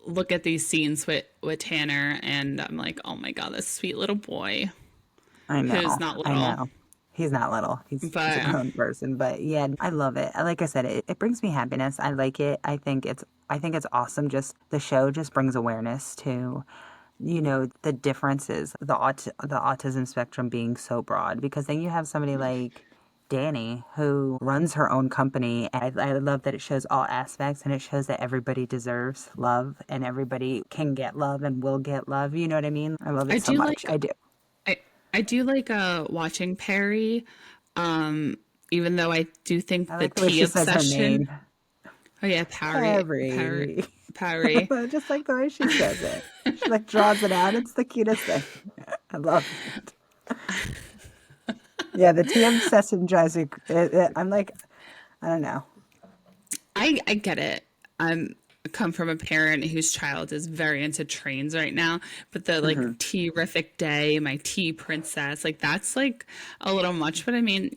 look at these scenes with Tanner and I'm like, oh my God, this sweet little boy I who's know. not I little. know. He's not little. He's a But grown person, but yeah, I love it. Like I said, it brings me happiness. I like it. I think it's awesome. Just the show just brings awareness to, the differences, the autism spectrum being so broad. Because then you have somebody like Danny who runs her own company. And I love that it shows all aspects and it shows that everybody deserves love and everybody can get love and will get love. You know what I mean? I love I it so do much. like I do. I I do like watching Perry, um, even though I do I think the like the way tea she says her obsession. name. Oh yeah, Perry, Perry. Perry. Just like the way she says it. She like draws it out. It's the cutest thing. I love it. Yeah, the tea obsession drives me. I'm like, I don't know. I get it. I'm come from a parent whose child is very into trains right now, but the like Hmm. terrific day, my tea princess, like that's like a little much. But I mean,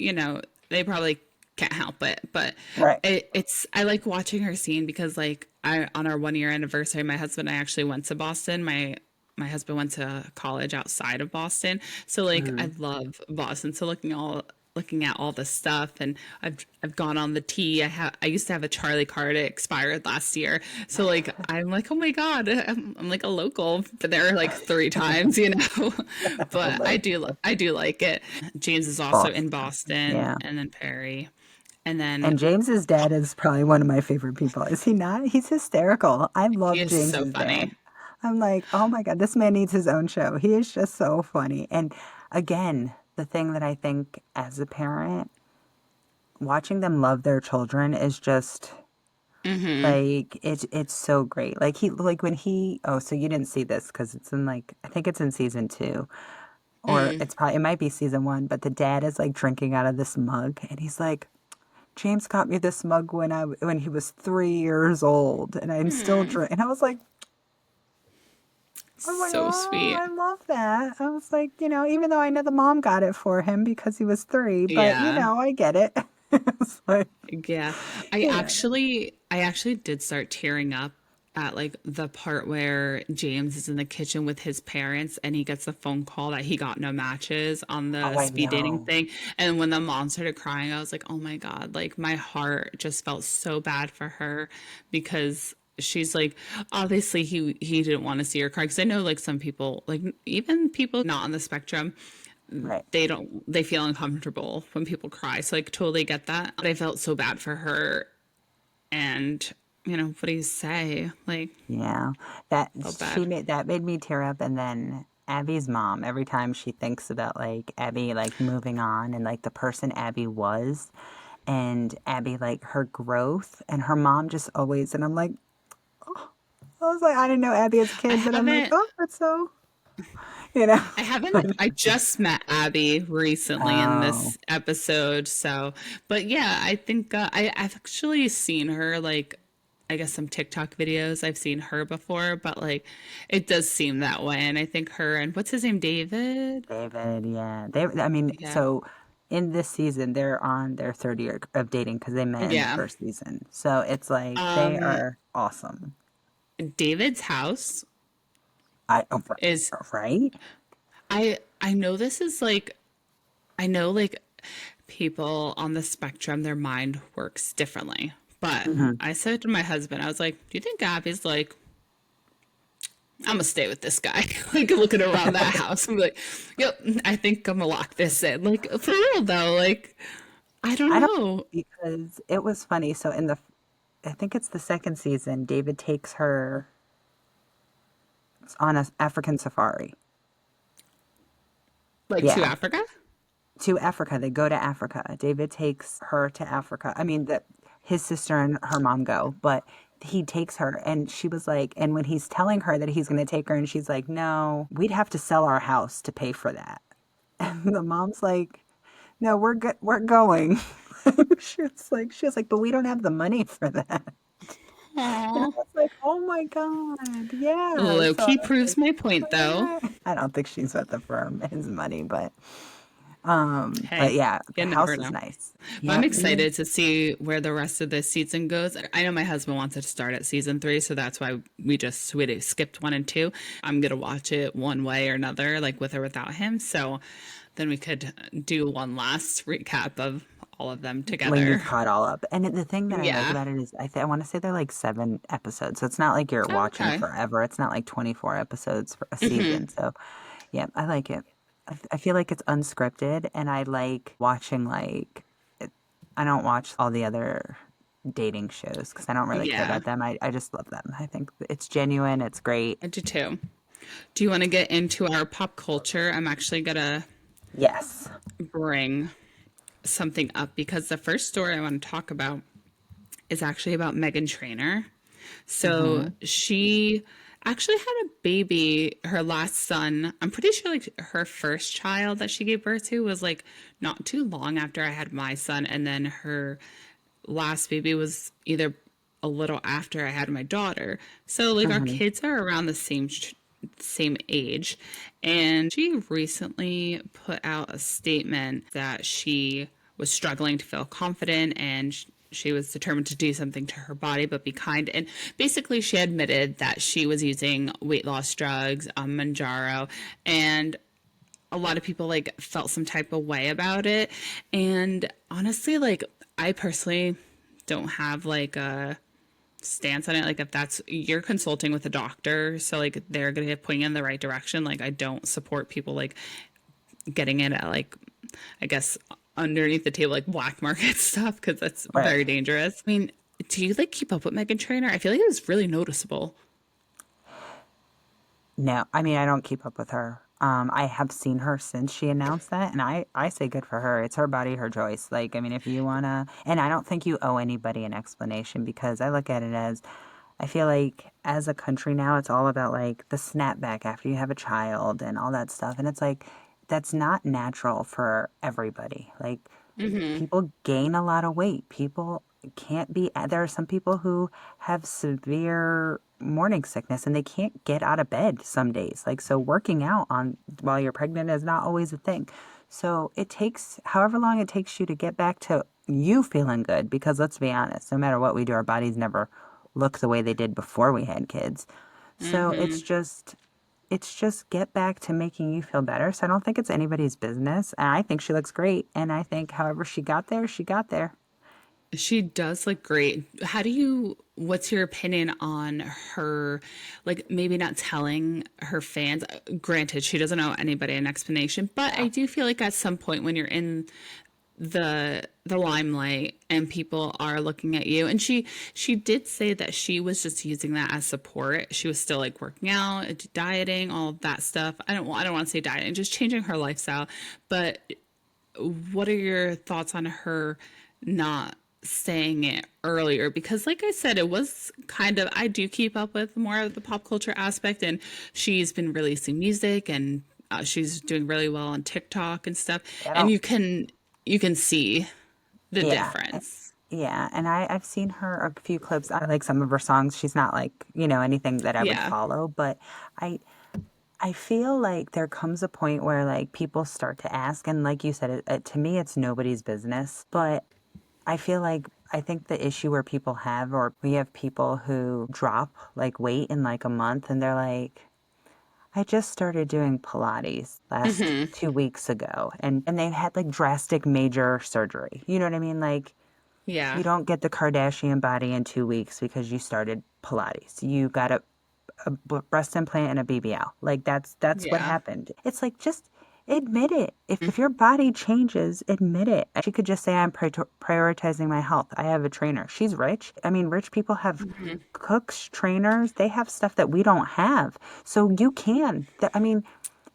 they probably can't help it. But Right. it's I like watching her scene because like I on our 1 year anniversary, my husband and I actually went to Boston. My husband went to college outside of Boston. So like I Hmm. love Boston. So looking at all this stuff and I've gone on the T. I used to have a Charlie card. It expired last year. So like I'm like, oh my God, I'm like a local. Been there like 3 times. But Like I do like it. James is also in Boston. Boston Yeah. and then Perry. And then And James's dad is probably one of my favorite people. Is he not? He's hysterical. I he love is so James's dad. funny. I'm like, oh my God, this man needs his own show. He is just so funny. And again, the thing that I think as a parent, watching them love their children is just like it's so great. Like when he oh, so you didn't see this because it's in like I think it's in season two. Or it might be season one, but the dad is like drinking out of this mug and he's like, James got me this mug when he was 3 years old, and I'm still drinking. And I was like, So oh, sweet. I love that. I was like, even though I know the mom got it for him because he was 3, but Yeah. I get it. It's like, Yeah. yeah, I actually did start tearing up at like the part where James is in the kitchen with his parents and he gets a phone call that he got no matches on the oh, I speed dating know. thing. And when the mom started crying, I was like, oh my God, like my heart just felt so bad for her because she's like obviously he didn't want to see her cry because I know like some people like even people not on the spectrum Right. they feel uncomfortable when people cry. So like totally get that. But I felt so bad for her and what do you say? Like Yeah. That felt bad. that made me tear up. And then Abby's mom, every time she thinks about like Abby like moving on and like the person Abby was and Abby like her growth and her mom just always and I'm like I was like I didn't know Abby as a I kid, but I'm like, haven't oh, that's so you know. I just met Abby recently in Oh. this episode, so but yeah, I think I've actually seen her like I guess some TikTok videos. I've seen her before, but like it does seem that way. And I think her and what's his name, David? David, yeah. I mean, Yeah. so in this season, they're on their third year of dating because they met in the Yeah. first season. So it's like they Um, are awesome. David's house Oh, is right? I know this is like I know like people on the spectrum their mind works differently. But Hmm. I said to my husband, I was like, "Do you think Abby's like I'm gonna stay with this guy?" Like looking around that house, I'm like, "Yep, I think I'm gonna lock this in." Like for real though, like I don't I don't know. because it was funny. So I think it's the second season, David takes her on an African safari. Like to Yeah, Africa? to Africa. They go to Africa. David takes her to Africa. I mean, his sister and her mom go, but he takes her, and she was like, and when he's telling her that he's going to take her, and she's like, no, we'd have to sell our house to pay for that. And the mom's like, no, we're good. We're going. She was like, but we don't have the money for that. And I Aw. was like, oh my God, yeah. Low So I key was proves like, my point though. I don't think she's with the firm, his money, but Hey, yeah, the you never house is know. nice. But I'm Yep. excited to see where the rest of this season goes. I know my husband wants to start at season 3, so that's why we skipped 1 and 2. I'm gonna watch it one way or another, like with or without him. So then we could do one last recap of all of them When together. you've caught all up. And the thing that I like Yeah. about it is I want to say they're like 7 episodes. So it's not like you're Oh, watching okay. forever. It's not like 24 episodes for a season. So yeah, I like it. I feel like it's unscripted and I like watching I don't watch all the other dating shows because I don't really care Yeah, about them. I just love them. I think it's genuine. It's great. I do too. Do you want to get into our pop culture? I'm actually gonna Yes. bring something up because the first story I want to talk about is actually about Megan Trainor. So she actually had a baby, her last son. I'm pretty sure like her first child that she gave birth to was like not too long after I had my son. And then her last baby was either a little after I had my daughter. So like our Mm-hmm. kids are around the same age. And she recently put out a statement that she was struggling to feel confident and she was determined to do something to her body but be kind. And basically she admitted that she was using weight loss drugs, Manjaro, and a lot of people like felt some type of way about it. And honestly, like I personally don't have like a stance on it. Like if that's you're consulting with a doctor, so like they're gonna point you in the right direction. Like I don't support people like getting it at like I guess underneath the table like black market stuff because that's Right. very dangerous. I mean, do you like keep up with Megan Trainor? I feel like it was really noticeable. No, I mean, I don't keep up with her. I have seen her since she announced that, and I say good for her. It's her body, her choice. Like, I mean, if you wanna, and I don't think you owe anybody an explanation because I look at it as, I feel like as a country now, it's all about like the snapback after you have a child and all that stuff, and it's like that's not natural for everybody. Like, people gain a lot of weight. People can't be, there are some people who have severe morning sickness and they can't get out of bed some days. Like, so working out on while you're pregnant is not always a thing. So it takes however long it takes you to get back to you feeling good because let's be honest, no matter what we do, our bodies never look the way they did before we had kids. So it's just get back to making you feel better. So I don't think it's anybody's business. And I think she looks great. And I think however she got there, she got there. She does look great. What's your opinion on her, like maybe not telling her fans? Granted, she doesn't owe anybody an explanation, but I do feel like at some point when you're in the limelight and people are looking at you, and she did say that she was just using that as support. She was still like working out, dieting, all of that stuff. I don't want to say dieting, just changing her lifestyle. But what are your thoughts on her not saying it earlier? Because like I said, it was kind of, I do keep up with more of the pop culture aspect, and she's been releasing music and she's doing really well on TikTok and stuff, I and don't, you can see the yeah. difference. Yeah. And I've seen her a few clips. I like some of her songs. She's not like, anything that I would Yeah. follow, but I, I feel like there comes a point where like people start to ask, and like you said, to me, it's nobody's business. But I feel like I think the issue where people have, or we have people who drop like weight in like a month, and they're like, I just started doing Pilates last 2 weeks ago, and they've had like drastic major surgery. You know what I mean? Like Yeah. you don't get the Kardashian body in 2 weeks because you started Pilates. You got a breast implant and a BBL. Like that's what Yeah. happened. It's like just admit it. If your body changes, admit it. She could just say I'm prioritizing my health. I have a trainer. She's rich. I mean, rich people have cooks, trainers. They have stuff that we don't have. So you can. I mean,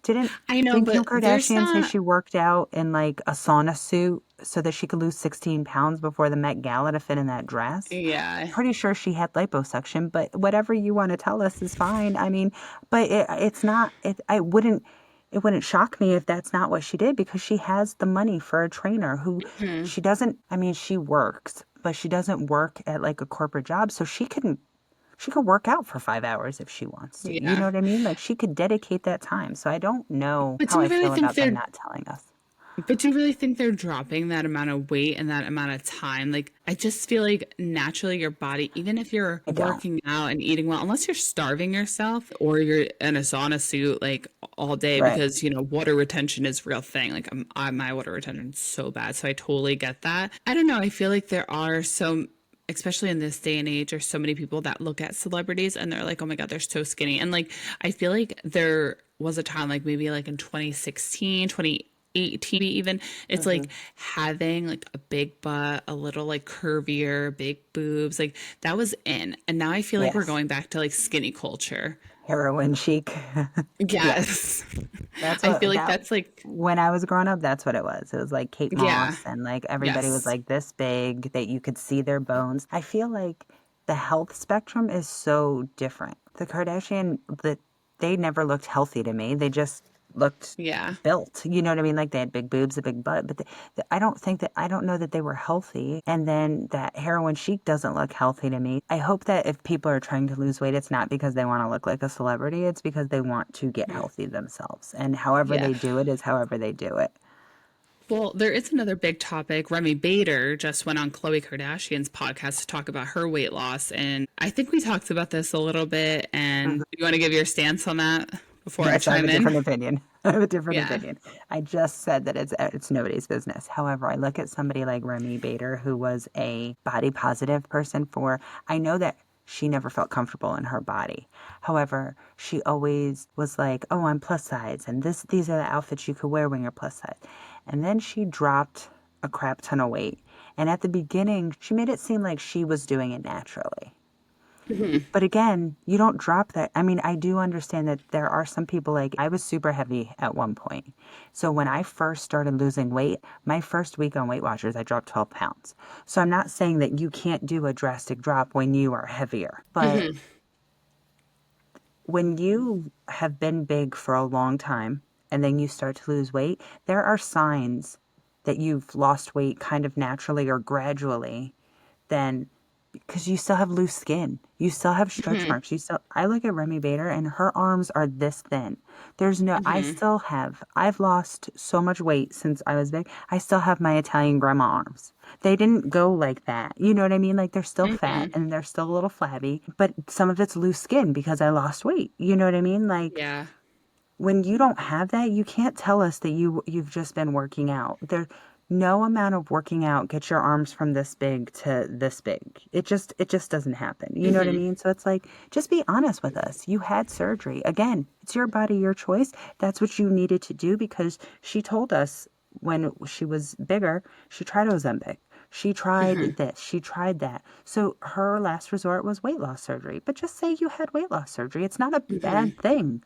didn't I know, didn't Kim but there's Kardashian say not. she worked out in like a sauna suit so that she could lose 16 pounds before the Met Gala to fit in that dress? Yeah. Pretty sure she had liposuction, but whatever you want to tell us is fine. I mean, but it's not. It wouldn't shock me if that's not what she did because she has the money for a trainer who she doesn't. I mean, she works, but she doesn't work at like a corporate job, so she could work out for 5 hours if she wants to. You Yeah. know what I mean? Like she could dedicate that time. So I don't know But do how you I really feel think about them they're not telling us. But do you really think they're dropping that amount of weight and that amount of time? Like, I just feel like naturally your body, even if you're I don't. working out and eating well, unless you're starving yourself or you're in a sauna suit like all day, Right. because water retention is a real thing. Like, my water retention is so bad, so I totally get that. I don't know. I feel like there are so, especially in this day and age, there's so many people that look at celebrities and they're like, oh my God, they're so skinny. And like, I feel like there was a time, like maybe like in 2016, 2018 even, it's Hmm. like having like a big butt, a little like curvier, big boobs, like that was in. And now I feel like we're Yes. going back to like skinny culture. Heroin chic. Yes. Yes. That's I feel what like that that's like, when I was growing up, that's what it was. It was like Kate yeah, Moss and like everybody was yes. like this big that you could see their bones. I feel like the health spectrum is so different. The Kardashian, they never looked healthy to me. They just looked Yeah. built. You know what I mean? Like they had big boobs, a big butt, but I don't know that they were healthy. And then that heroin chic doesn't look healthy to me. I hope that if people are trying to lose weight, it's not because they want to look like a celebrity. It's because they want to get healthy themselves. And however Yeah. they do it is however they do it. Well, there is another big topic. Remy Bader just went on Khloe Kardashian's podcast to talk about her weight loss. And I think we talked about this a little bit. And you want to give your stance on that before I Yes, I have a chime in? different opinion. I have a different Yeah. opinion. I just said that it's nobody's business. However, I look at somebody like Remy Bader, who was a body positive person for, I know that she never felt comfortable in her body. However, she always was like, "Oh, I'm plus size, and these are the outfits you could wear when you're plus size." And then she dropped a crap ton of weight. And at the beginning, she made it seem like she was doing it naturally. But again, you don't drop that. I mean, I do understand that there are some people like I was super heavy at one point. So when I first started losing weight, my first week on Weight Watchers, I dropped 12 pounds. So I'm not saying that you can't do a drastic drop when you are heavier. But when you have been big for a long time and then you start to lose weight, there are signs that you've lost weight kind of naturally or gradually, then because you still have loose skin. You still have stretch marks. I look at Remy Bader and her arms are this thin. I've lost so much weight since I was big. I still have my Italian grandma arms. They didn't go like that. You know what I mean? Like they're still fat and they're still a little flabby, but some of it's loose skin because I lost weight. You know what I mean? Like Yeah. when you don't have that, you can't tell us that you've just been working out. There no amount of working out gets your arms from this big to this big. It just doesn't happen. You know what I mean? So it's like just be honest with us. You had surgery. Again, it's your body, your choice. That's what you needed to do because she told us when she was bigger, she tried Ozempic. She tried this, she tried that. So her last resort was weight loss surgery. But just say you had weight loss surgery. It's not a bad thing.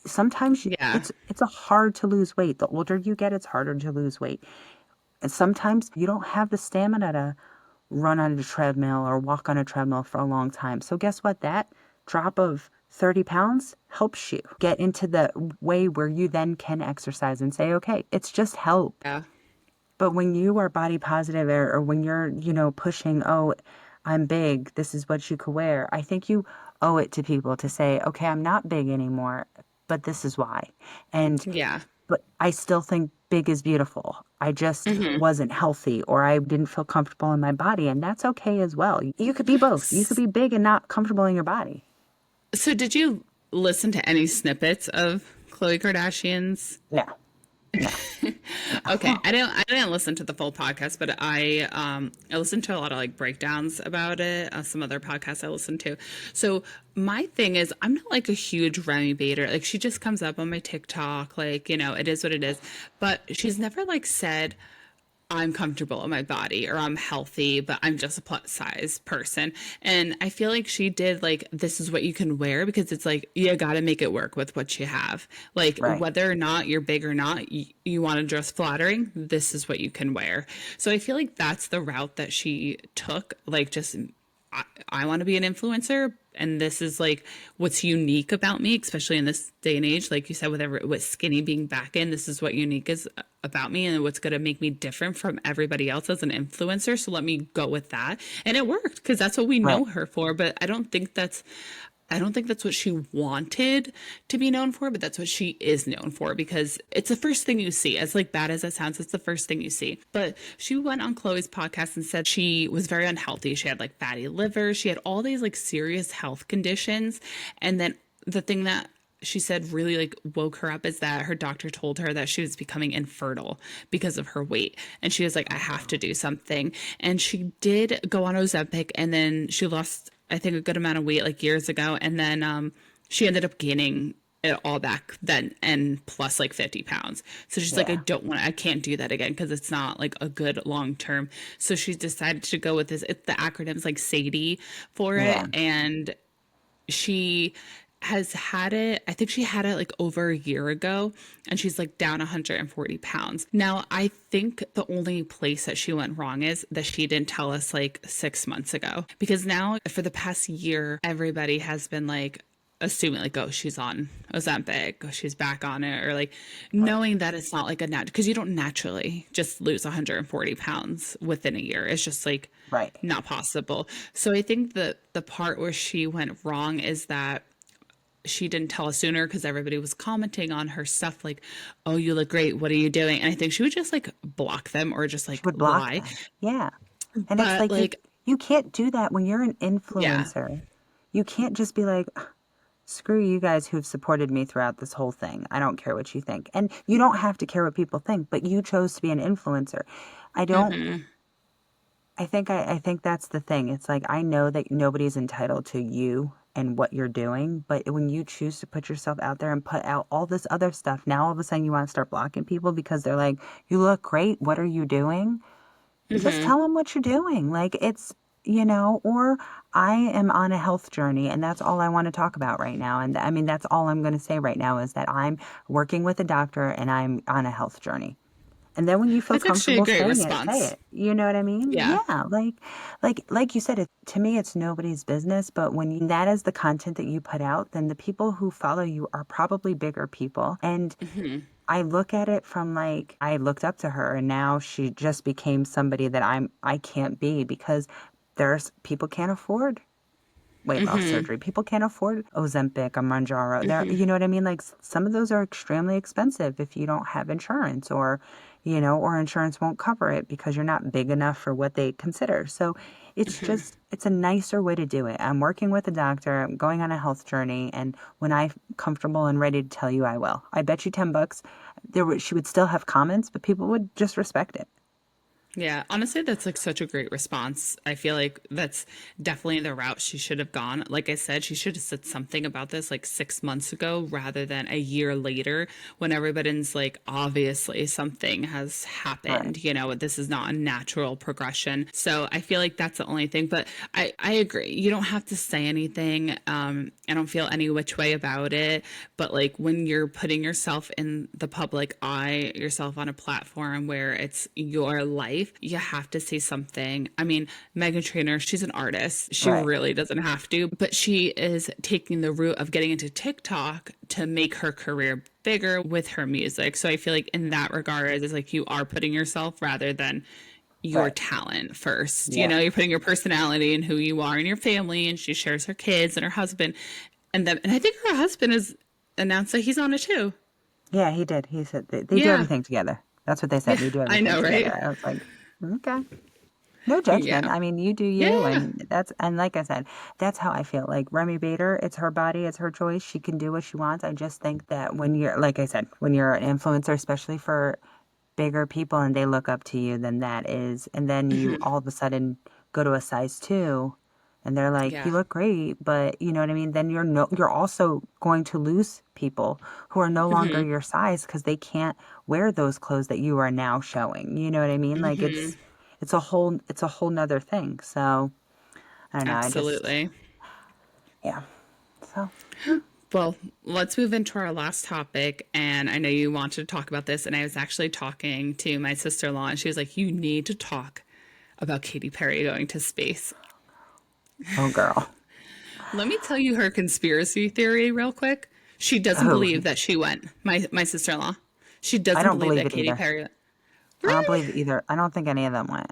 Sometimes Yeah. it's a hard to lose weight. The older you get, it's harder to lose weight. And sometimes you don't have the stamina to run on a treadmill or walk on a treadmill for a long time. So guess what? That drop of 30 pounds helps you get into the way where you then can exercise and say, okay, it's just help. Yeah. But when you are body positive or when you're, pushing, oh, I'm big, this is what you could wear, I think you owe it to people to say, okay, I'm not big anymore, but this is why. And, Yeah. but I still think big is beautiful. I just wasn't healthy or I didn't feel comfortable in my body. And that's okay as well. You could be both. You could be big and not comfortable in your body. So did you listen to any snippets of Khloe Kardashian's? No, no. Okay, I didn't listen to the full podcast, but I listened to a lot of like breakdowns about it. Some other podcasts I listened to. So my thing is, I'm not like a huge Remy Bader. Like she just comes up on my TikTok, like it is what it is. But she's never like said, I'm comfortable in my body or I'm healthy, but I'm just a plus size person. And I feel like she did like, this is what you can wear because it's like, you got to make it work with what you have. Like, Right. whether or not you're big or not, you want to dress flattering, this is what you can wear. So I feel like that's the route that she took. Like, just I want to be an influencer, and this is like what's unique about me, especially in this day and age. Like you said, with skinny being back in, this is what unique is about me and what's going to make me different from everybody else as an influencer. So let me go with that, and it worked because that's what we Right. know her for. But I don't think that's what she wanted to be known for, but that's what she is known for because it's the first thing you see. As like bad as that sounds, it's the first thing you see. But she went on Chloe's podcast and said she was very unhealthy. She had like fatty liver. She had all these like serious health conditions. And then the thing that she said really like woke her up is that her doctor told her that she was becoming infertile because of her weight. And she was like, I have to do something. And she did go on Ozempic and then she lost, I think, a good amount of weight like years ago. And then she ended up gaining it all back then and plus like 50 pounds. So she's like, Yeah. I can't do that again because it's not like a good long term. So she decided to go with this. It's the acronym's like Sadie for it. Yeah. And she has had it. I think she had it like over a year ago, and she's like down 140 pounds. Now, I think the only place that she went wrong is that she didn't tell us like 6 months ago. Because now, for the past year, everybody has been like, assuming like, oh, she's on Ozempic, oh, she's back on it, or like Right. knowing that it's not like a because you don't naturally just lose 140 pounds within a year. It's just like Right. not possible. So I think that the part where she went wrong is that she didn't tell us sooner because everybody was commenting on her stuff like, oh, you look great. What are you doing? And I think she would just like block them or just She like would block lie. them. Yeah. And it's But like like, you can't do that when you're an yeah. influencer. You can't just be like, screw you guys who've supported me throughout this whole thing. I don't care what you think. And you don't have to care what people think, but you chose to be an influencer. I don't I think that's the thing. It's like I know that nobody's entitled to you and what you're doing, but when you choose to put yourself out there and put out all this other stuff, now all of a sudden you want to start blocking people because they're like, "You look great. What are you doing?" Just tell them what you're doing. Like it's, or I am on a health journey and that's all I want to talk about right now. And I mean, that's all I'm going to say right now is that I'm working with a doctor and I'm on a health journey. And then when you feel That's actually a comfortable great saying it, say response. it. You know what I mean? Yeah. Yeah, like you said, to me, it's nobody's business. But when that is the content that you put out, then the people who follow you are probably bigger people. And I look at it from like I looked up to her, and now she just became somebody that I can't be because there's people can't afford weight loss surgery. People can't afford Ozempic or Manjaro. There, you know what I mean? Like some of those are extremely expensive if you don't have insurance or, or insurance won't cover it because you're not big enough for what they consider. So it's a nicer way to do it. I'm working with a doctor. I'm going on a health journey. And when I'm comfortable and ready to tell you, I will. I bet you $10 she would still have comments, but people would just respect it. Yeah, honestly, that's like such a great response. I feel like that's definitely the route she should have gone. Like I said, she should have said something about this like 6 months ago rather than a year later when everybody's like, obviously something has Right. happened. This is not a natural progression. So I feel like that's the only thing. But I agree. You don't have to say anything. I don't feel any which way about it. But like when you're putting yourself in the public eye, yourself on a platform where it's your life, you have to say something. I mean, Megan Trainor, she's an artist. She Right. really doesn't have to, but she is taking the route of getting into TikTok to make her career bigger with her music. So I feel like in that regard, it's like you are putting yourself rather than your Right. talent first. Yeah. You're putting your personality and who you are and your family, and she shares her kids and her husband. And I think her husband has announced that he's on it too. Yeah, he did. He said they do Yeah. everything together. That's what they said. Yeah. They do I everything know, together. right? I was like, okay. No Yeah. judgment. I mean, you do you, Yeah. and like I said, that's how I feel. Like Remy Bader, it's her body, it's her choice. She can do what she wants. I just think that when you're, like I said, when you're an influencer, especially for bigger people and they look up to you, then that is, and then you all of a sudden go to a size two and they're like, you Yeah. look great, but you know what I mean? Then you're also going to lose people who are no longer your size because they can't wear those clothes that you are now showing. You know what I mean? Like it's a whole nother thing. So I don't know. Absolutely. Yeah. So Well, let's move into our last topic. And I know you wanted to talk about this. And I was actually talking to my sister in law, and she was like, you need to talk about Katy Perry going to space. oh girl. Let me tell you her conspiracy theory real quick. She doesn't Oh, believe that she went. My sister in law. She I doesn't don't believe believe that it Katy either. Perry went. I don't Really? believe it either. I don't think any of them went.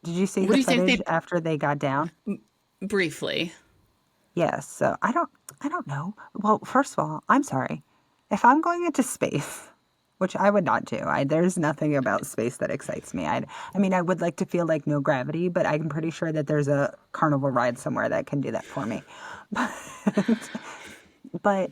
Did you see What the do you think footage they after they got down? briefly? Yes. So I don't know. Well, first of all, I'm sorry. If I'm going into space, which I would not do, there's nothing about space that excites me. I mean, I would like to feel like no gravity, but I'm pretty sure that there's a carnival ride somewhere that can do that for me. But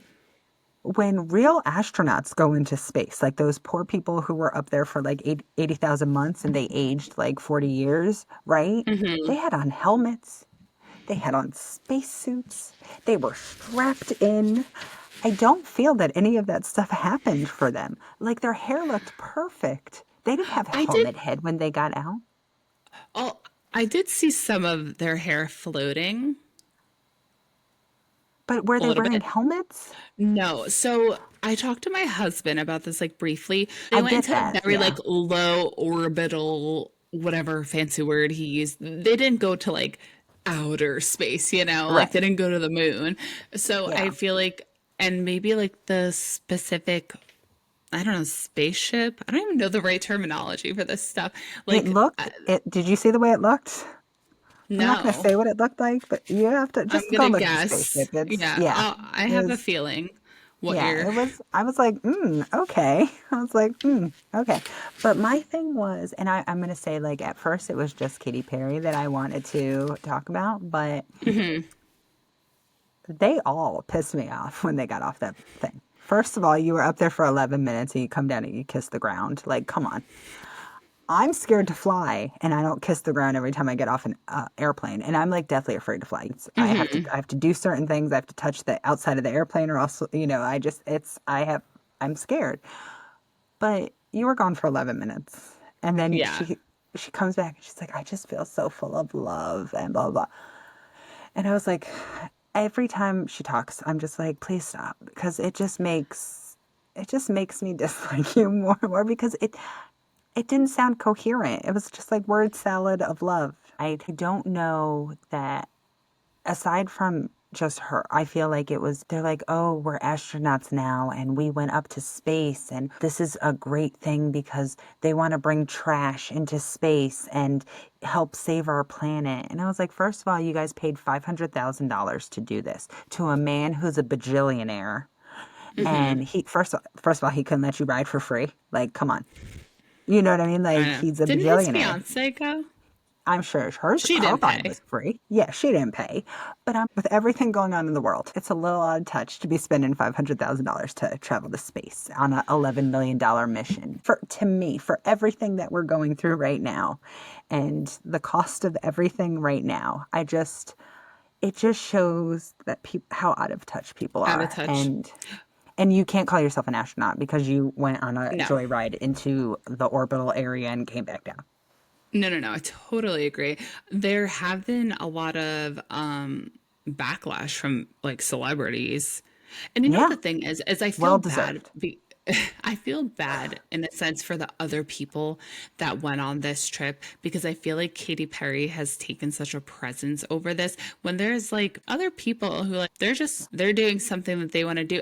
when real astronauts go into space, like those poor people who were up there for like 80,000 months and they aged like 40 years, right? They had on helmets. They had on spacesuits. They were strapped in. I don't feel that any of that stuff happened for them. Like their hair looked perfect. They didn't have a I did. helmet head when they got out. Oh, I did see some of their hair floating. But were a they little wearing bit. helmets? No. So I talked to my husband about this like briefly. They I went get into that. very Yeah. like low orbital, whatever fancy word he used. They didn't go to like outer space, like they Right. didn't go to the moon. So I Yeah. feel like, and maybe like the specific, I don't know, spaceship. I don't even know the right terminology for this stuff. It Like, looked it did you see the way it looked? I'm not going to no, say what it looked like, but you have to I'm just go gonna look at the guess. spaceship. It's Yeah, yeah. I It have a was feeling what yeah, you're. it was I was like, okay. I was like, okay. But my thing was, and I'm going to say like at first it was just Katy Perry that I wanted to talk about, but they all pissed me off when they got off that thing. First of all, you were up there for 11 minutes and you come down and you kiss the ground. Like, come on. I'm scared to fly, and I don't kiss the ground every time I get off an airplane. And I'm like deathly afraid to fly. I have to do certain things. I have to touch the outside of the airplane, or else, I just, I'm scared. But you were gone for 11 minutes, and then Yeah. she comes back and she's like, I just feel so full of love and blah blah. And I was like, every time she talks, I'm just like, please stop, because it just makes me dislike you more and more because it didn't sound coherent. It was just like word salad of love. I don't know that aside from just her, I feel like they're like, oh, we're astronauts now and we went up to space and this is a great thing because they want to bring trash into space and help save our planet. And I was like, first of all, you guys paid $500,000 to do this to a man who's a bajillionaire. And first of all, he couldn't let you ride for free. Like, come on. You know what I mean? I Like know. he's a Didn't his bajillionaire. fiance go? I'm sure She her didn't ride pay. was free. Yeah, she didn't pay. But with everything going on in the world, it's a little odd touch to be spending $500,000 to travel to space on a $11 million mission. To me, for everything that we're going through right now, and the cost of everything right now, it just shows that how out of touch people Out of are, touch. and you can't call yourself an astronaut because you went on a No. joyride into the orbital area and came back down. No, no, no. I totally agree. There have been a lot of backlash from like celebrities. And Yeah, the thing is I feel well bad. deserved. I feel bad in a sense for the other people that went on this trip because I feel like Katy Perry has taken such a presence over this when there's like other people who like they're doing something that they want to do.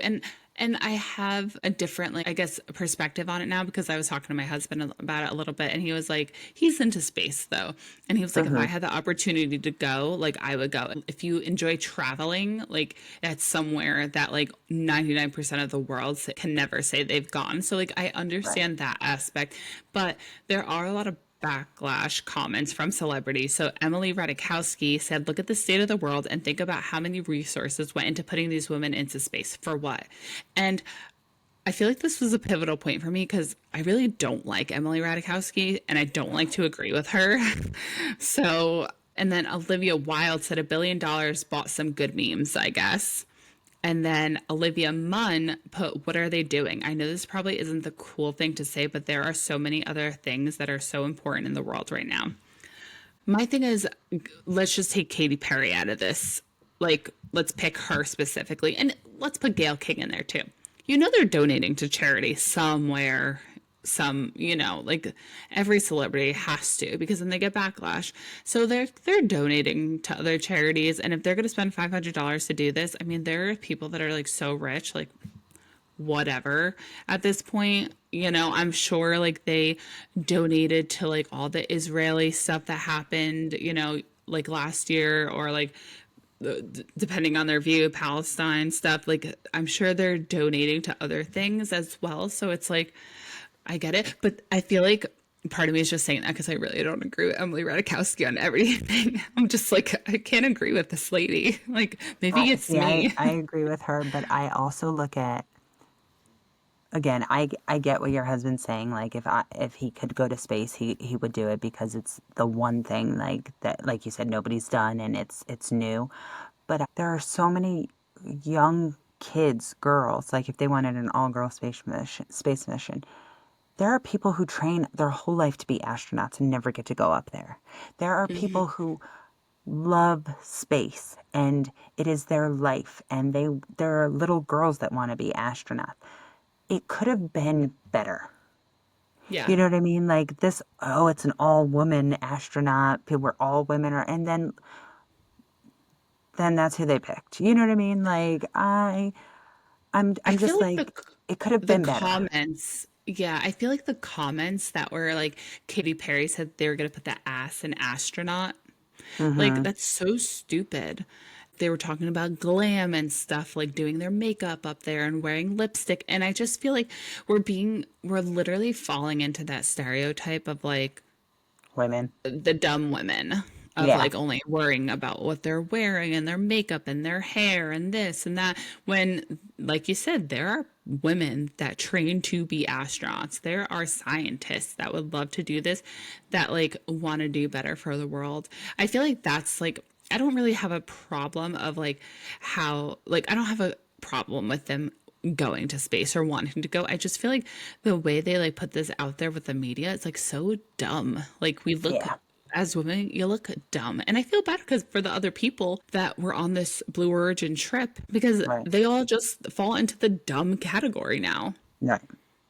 And I have a different, like, I guess, perspective on it now because I was talking to my husband about it a little bit, and he was like, he's into space though. And he was like, if I Hmm. had the opportunity to go, like, I would go. If you enjoy traveling, like, that's somewhere that, like, 99% of the world can never say they've gone. So, like, I Right. understand that aspect. But there are a lot of backlash comments from celebrities. So Emily Ratajkowski said, "Look at the state of the world and think about how many resources went into putting these women into space for what?" And I feel like this was a pivotal point for me because I really don't like Emily Ratajkowski and I don't like to agree with her. So, and then Olivia Wilde said $1 billion bought some good memes, I guess. And then Olivia Munn put, "What are they doing?" I know this probably isn't the cool thing to say, but there are so many other things that are so important in the world right now. My thing is, let's just take Katy Perry out of this. Like, let's pick her specifically. And let's put Gail King in there too. They're donating to charity somewhere. Like every celebrity has to because then they get backlash. So they're donating to other charities. And if they're gonna spend $500 to do this, I mean, there are people that are like so rich, like whatever at this point. I'm sure like they donated to like all the Israeli stuff that happened, like last year, or like depending on their view, Palestine stuff. Like I'm sure they're donating to other things as well. So it's like I get it, but I feel like part of me is just saying that because I really don't agree with Emily Ratajkowski on everything. I'm just like, I can't agree with this lady. Like maybe it's See, I, me. I agree with her, but I also look at, again, I get what your husband's saying. Like if he could go to space, he would do it because it's the one thing like that, like you said, nobody's done and it's new. But there are so many young kids, girls, like if they wanted an all-girl space mission, there are people who train their whole life to be astronauts and never get to go up there. There are people who love space and it is their life and there are little girls that want to be astronauts. It could have been better. Yeah. You know what I mean? Like this, oh, it's an all woman astronaut. People were all women are, and then that's who they picked. You know what I mean? Like I I'm feel just like like it could have the been better. comments, yeah, I feel like the comments that were like Katy Perry said they were gonna put the ass in astronaut. Like Mm-hmm. that's so stupid. They were talking about glam and stuff, like doing their makeup up there and wearing lipstick. And I just feel like we're literally falling into that stereotype of like Women. the dumb women of Yeah. like only worrying about what they're wearing and their makeup and their hair and this and that. When, like you said, there are women that train to be astronauts. There are scientists that would love to do this, that like want to do better for the world. I feel like that's like, I don't really have a problem of like how, like, I don't have a problem with them going to space or wanting to go. I just feel like the way they like put this out there with the media, it's like so dumb. Like we look Yeah. as women, you look dumb. And I feel bad because for the other people that were on this Blue Origin trip, because Right. they all just fall into the dumb category now. Right.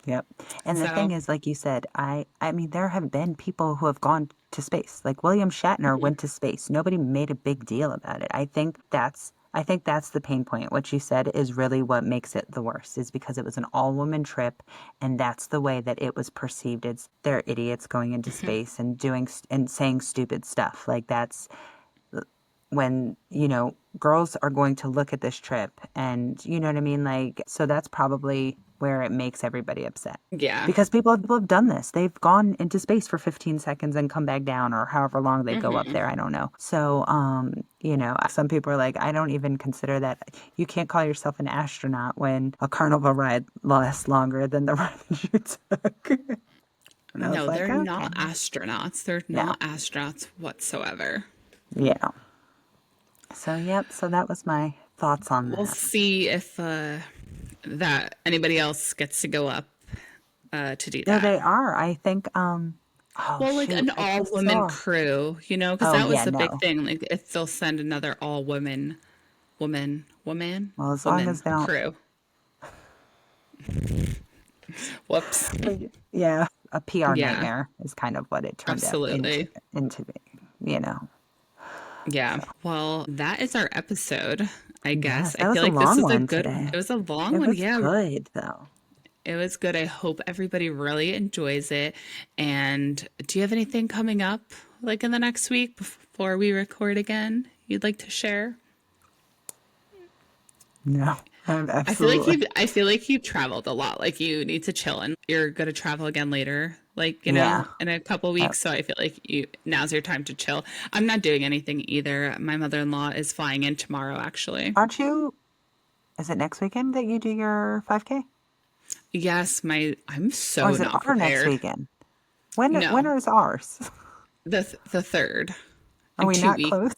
Yep. And the thing So, is, like you said, I mean, there have been people who have gone to space. Like William Shatner went to space. Nobody made a big deal about it. I think that's the pain point. What you said is really what makes it the worst, is because it was an all-woman trip, and that's the way that it was perceived. It's they're idiots going into space and and saying stupid stuff. Like that's when, girls are going to look at this trip and you know what I mean? Like, so that's probably where it makes everybody upset. yeah. Because people have done this. They've gone into space for 15 seconds and come back down or however long they go up there. I don't know. So, some people are like, I don't even consider that. You can't call yourself an astronaut when a carnival ride lasts longer than the ride that you took. And I was No, like, they're okay. not astronauts. They're No. not astronauts whatsoever. Yeah. So, yep. So that was my thoughts on We'll that. see if that anybody else gets to go up to do No, that. they are. I think, oh Well, like shoot, an I just all-woman saw. crew, because Oh that was yeah, the big no. thing. Like if they'll send another Well, as long woman as they don't, crew. Whoops. yeah, a PR Yeah, nightmare is kind of what it turned out absolutely. into being, you know. Yeah. So Well, that is our episode, I guess. yes, I that was feel a like this long was a one good one. today. It was a long It one. was Yeah, good though. it was good. I hope everybody really enjoys it. And do you have anything coming up like in the next week before we record again you'd like to share? No, absolutely. I feel like you've traveled a lot. Like you need to chill and you're going to travel again later, like, Yeah. in a couple weeks. So I feel like now's your time to chill. I'm not doing anything either. My mother-in-law is flying in tomorrow actually. Aren't you? Is it next weekend that you do your 5K, Yes, I'm or so is it not our next prepared. weekend? When No, is ours? the third Are in we two not weeks. close?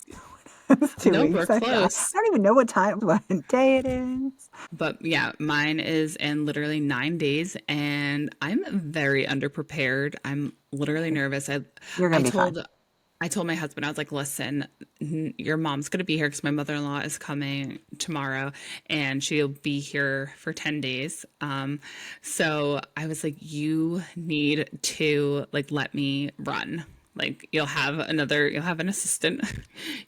It's two No, we're weeks. I close. don't even know what time, what day it is. But yeah, mine is in literally 9 days, and I'm very underprepared. I'm literally nervous. You're I gonna be fine. told, I told my husband, I was like, "Listen, your mom's gonna be here because my mother-in-law is coming tomorrow, and she'll be here for 10 days." So I was like, "You need to like let me run." Like you'll have an assistant,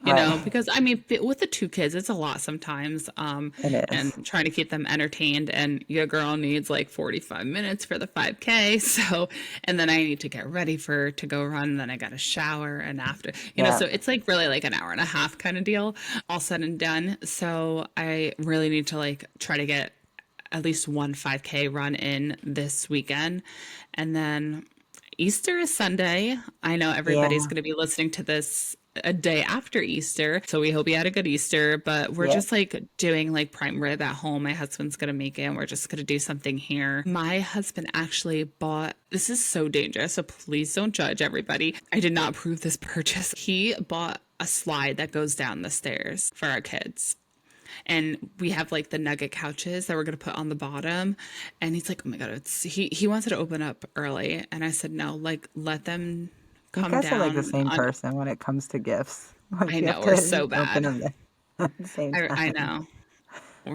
Right. because I mean, with the two kids, it's a lot sometimes. It is. And trying to keep them entertained, and your girl needs like 45 minutes for the 5K. So, and then I need to get ready to go run, and then I got to shower and after, Yeah. so it's like really like an hour and a half kind of deal, all said and done. So I really need to like try to get at least one 5K run in this weekend. And then Easter is Sunday. I know everybody's Yeah. going to be listening to this a day after Easter. So we hope you had a good Easter, but we're Yeah. just like doing like prime rib at home. My husband's going to make it and we're just going to do something here. My husband actually bought, this is so dangerous. So please don't judge everybody. I did not approve this purchase. He bought a slide that goes down the stairs for our kids. And we have like the nugget couches that we're gonna put on the bottom. And he's like, "Oh my god, he wants it to open up early." And I said, "No, like let them You come guys are like the down same on." person when it comes to gifts. Like I you have know we're to so open bad. them at the same I time. know.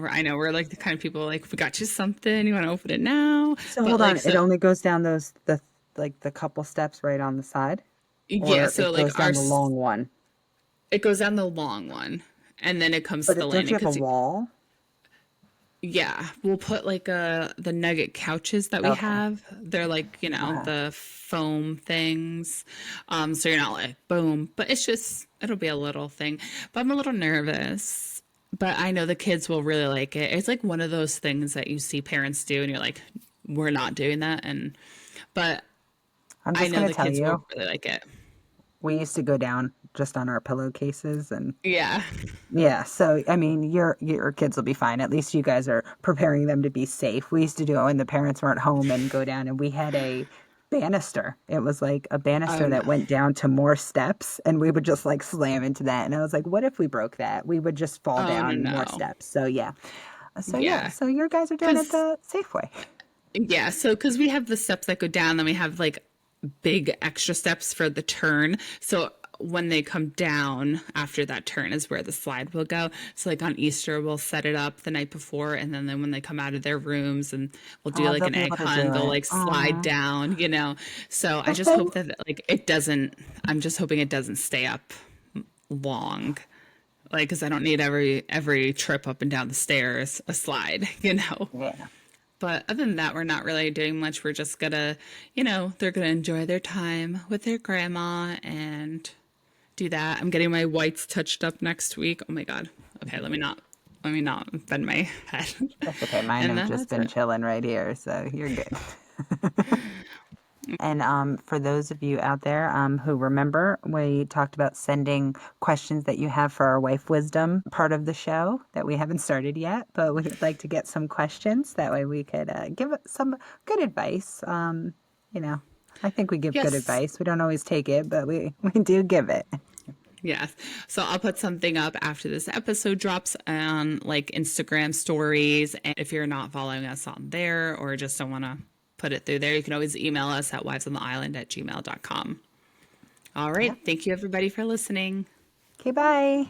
I know we're like the kind of people like, we got you something. You want to open it now? So But hold on, like, it so only goes down those the like the couple steps right on the side, yeah. or So it like goes down the long one. it goes down the long one, and then it comes to But the don't landing. you have a Because wall? yeah, we'll put like the nugget couches that we Okay. have. They're like, Okay. the foam things. So you're not like boom, but it's just it'll be a little thing. But I'm a little nervous. But I know the kids will really like it. It's like one of those things that you see parents do and you're like, we're not doing that. But I'm I just know gonna the tell kids will you, really like it. we used to go down just on our pillowcases and Yeah. yeah, so I mean your kids will be fine. At least you guys are preparing them to be safe. We used to do it when the parents weren't home and go down and we had a banister. It was like a Oh banister no. that went down to more steps and we would just like slam into that. And I was like, what if we broke that? We would just fall Oh no down more no. steps. So yeah. So yeah, Yeah. so your guys are doing it Cause the safe way. Yeah, so because we have the steps that go down, then we have like big extra steps for the turn. So when they come down after that turn is where the slide will go. So like on Easter, we'll set it up the night before, and then when they come out of their rooms, and we'll do Oh, like they'll an be egg able to hunt, do they'll it. like slide Oh. down. So I just Okay. hope that like it doesn't. I'm just hoping it doesn't stay up long. Like, because I don't need every trip up and down the stairs a slide. Yeah. But other than that, we're not really doing much. We're just gonna, they're gonna enjoy their time with their grandma and do that. I'm getting my whites touched up next week. Oh my God. Okay, let me not bend my head. That's okay. Mine And have then just that's been it. chilling right here, so you're good. And for those of you out there who remember, we talked about sending questions that you have for our wife wisdom part of the show that we haven't started yet, but we would like to get some questions. That way we could give some good advice. You know, I think we give good Yes. advice. We don't always take it, but we do give it. Yes. So I'll put something up after this episode drops on like Instagram stories. And if you're not following us on there or just don't want to put it through there, you can always email us at wivesontheisland@gmail.com. All right. Yep. Thank you, everybody, for listening. Okay, bye.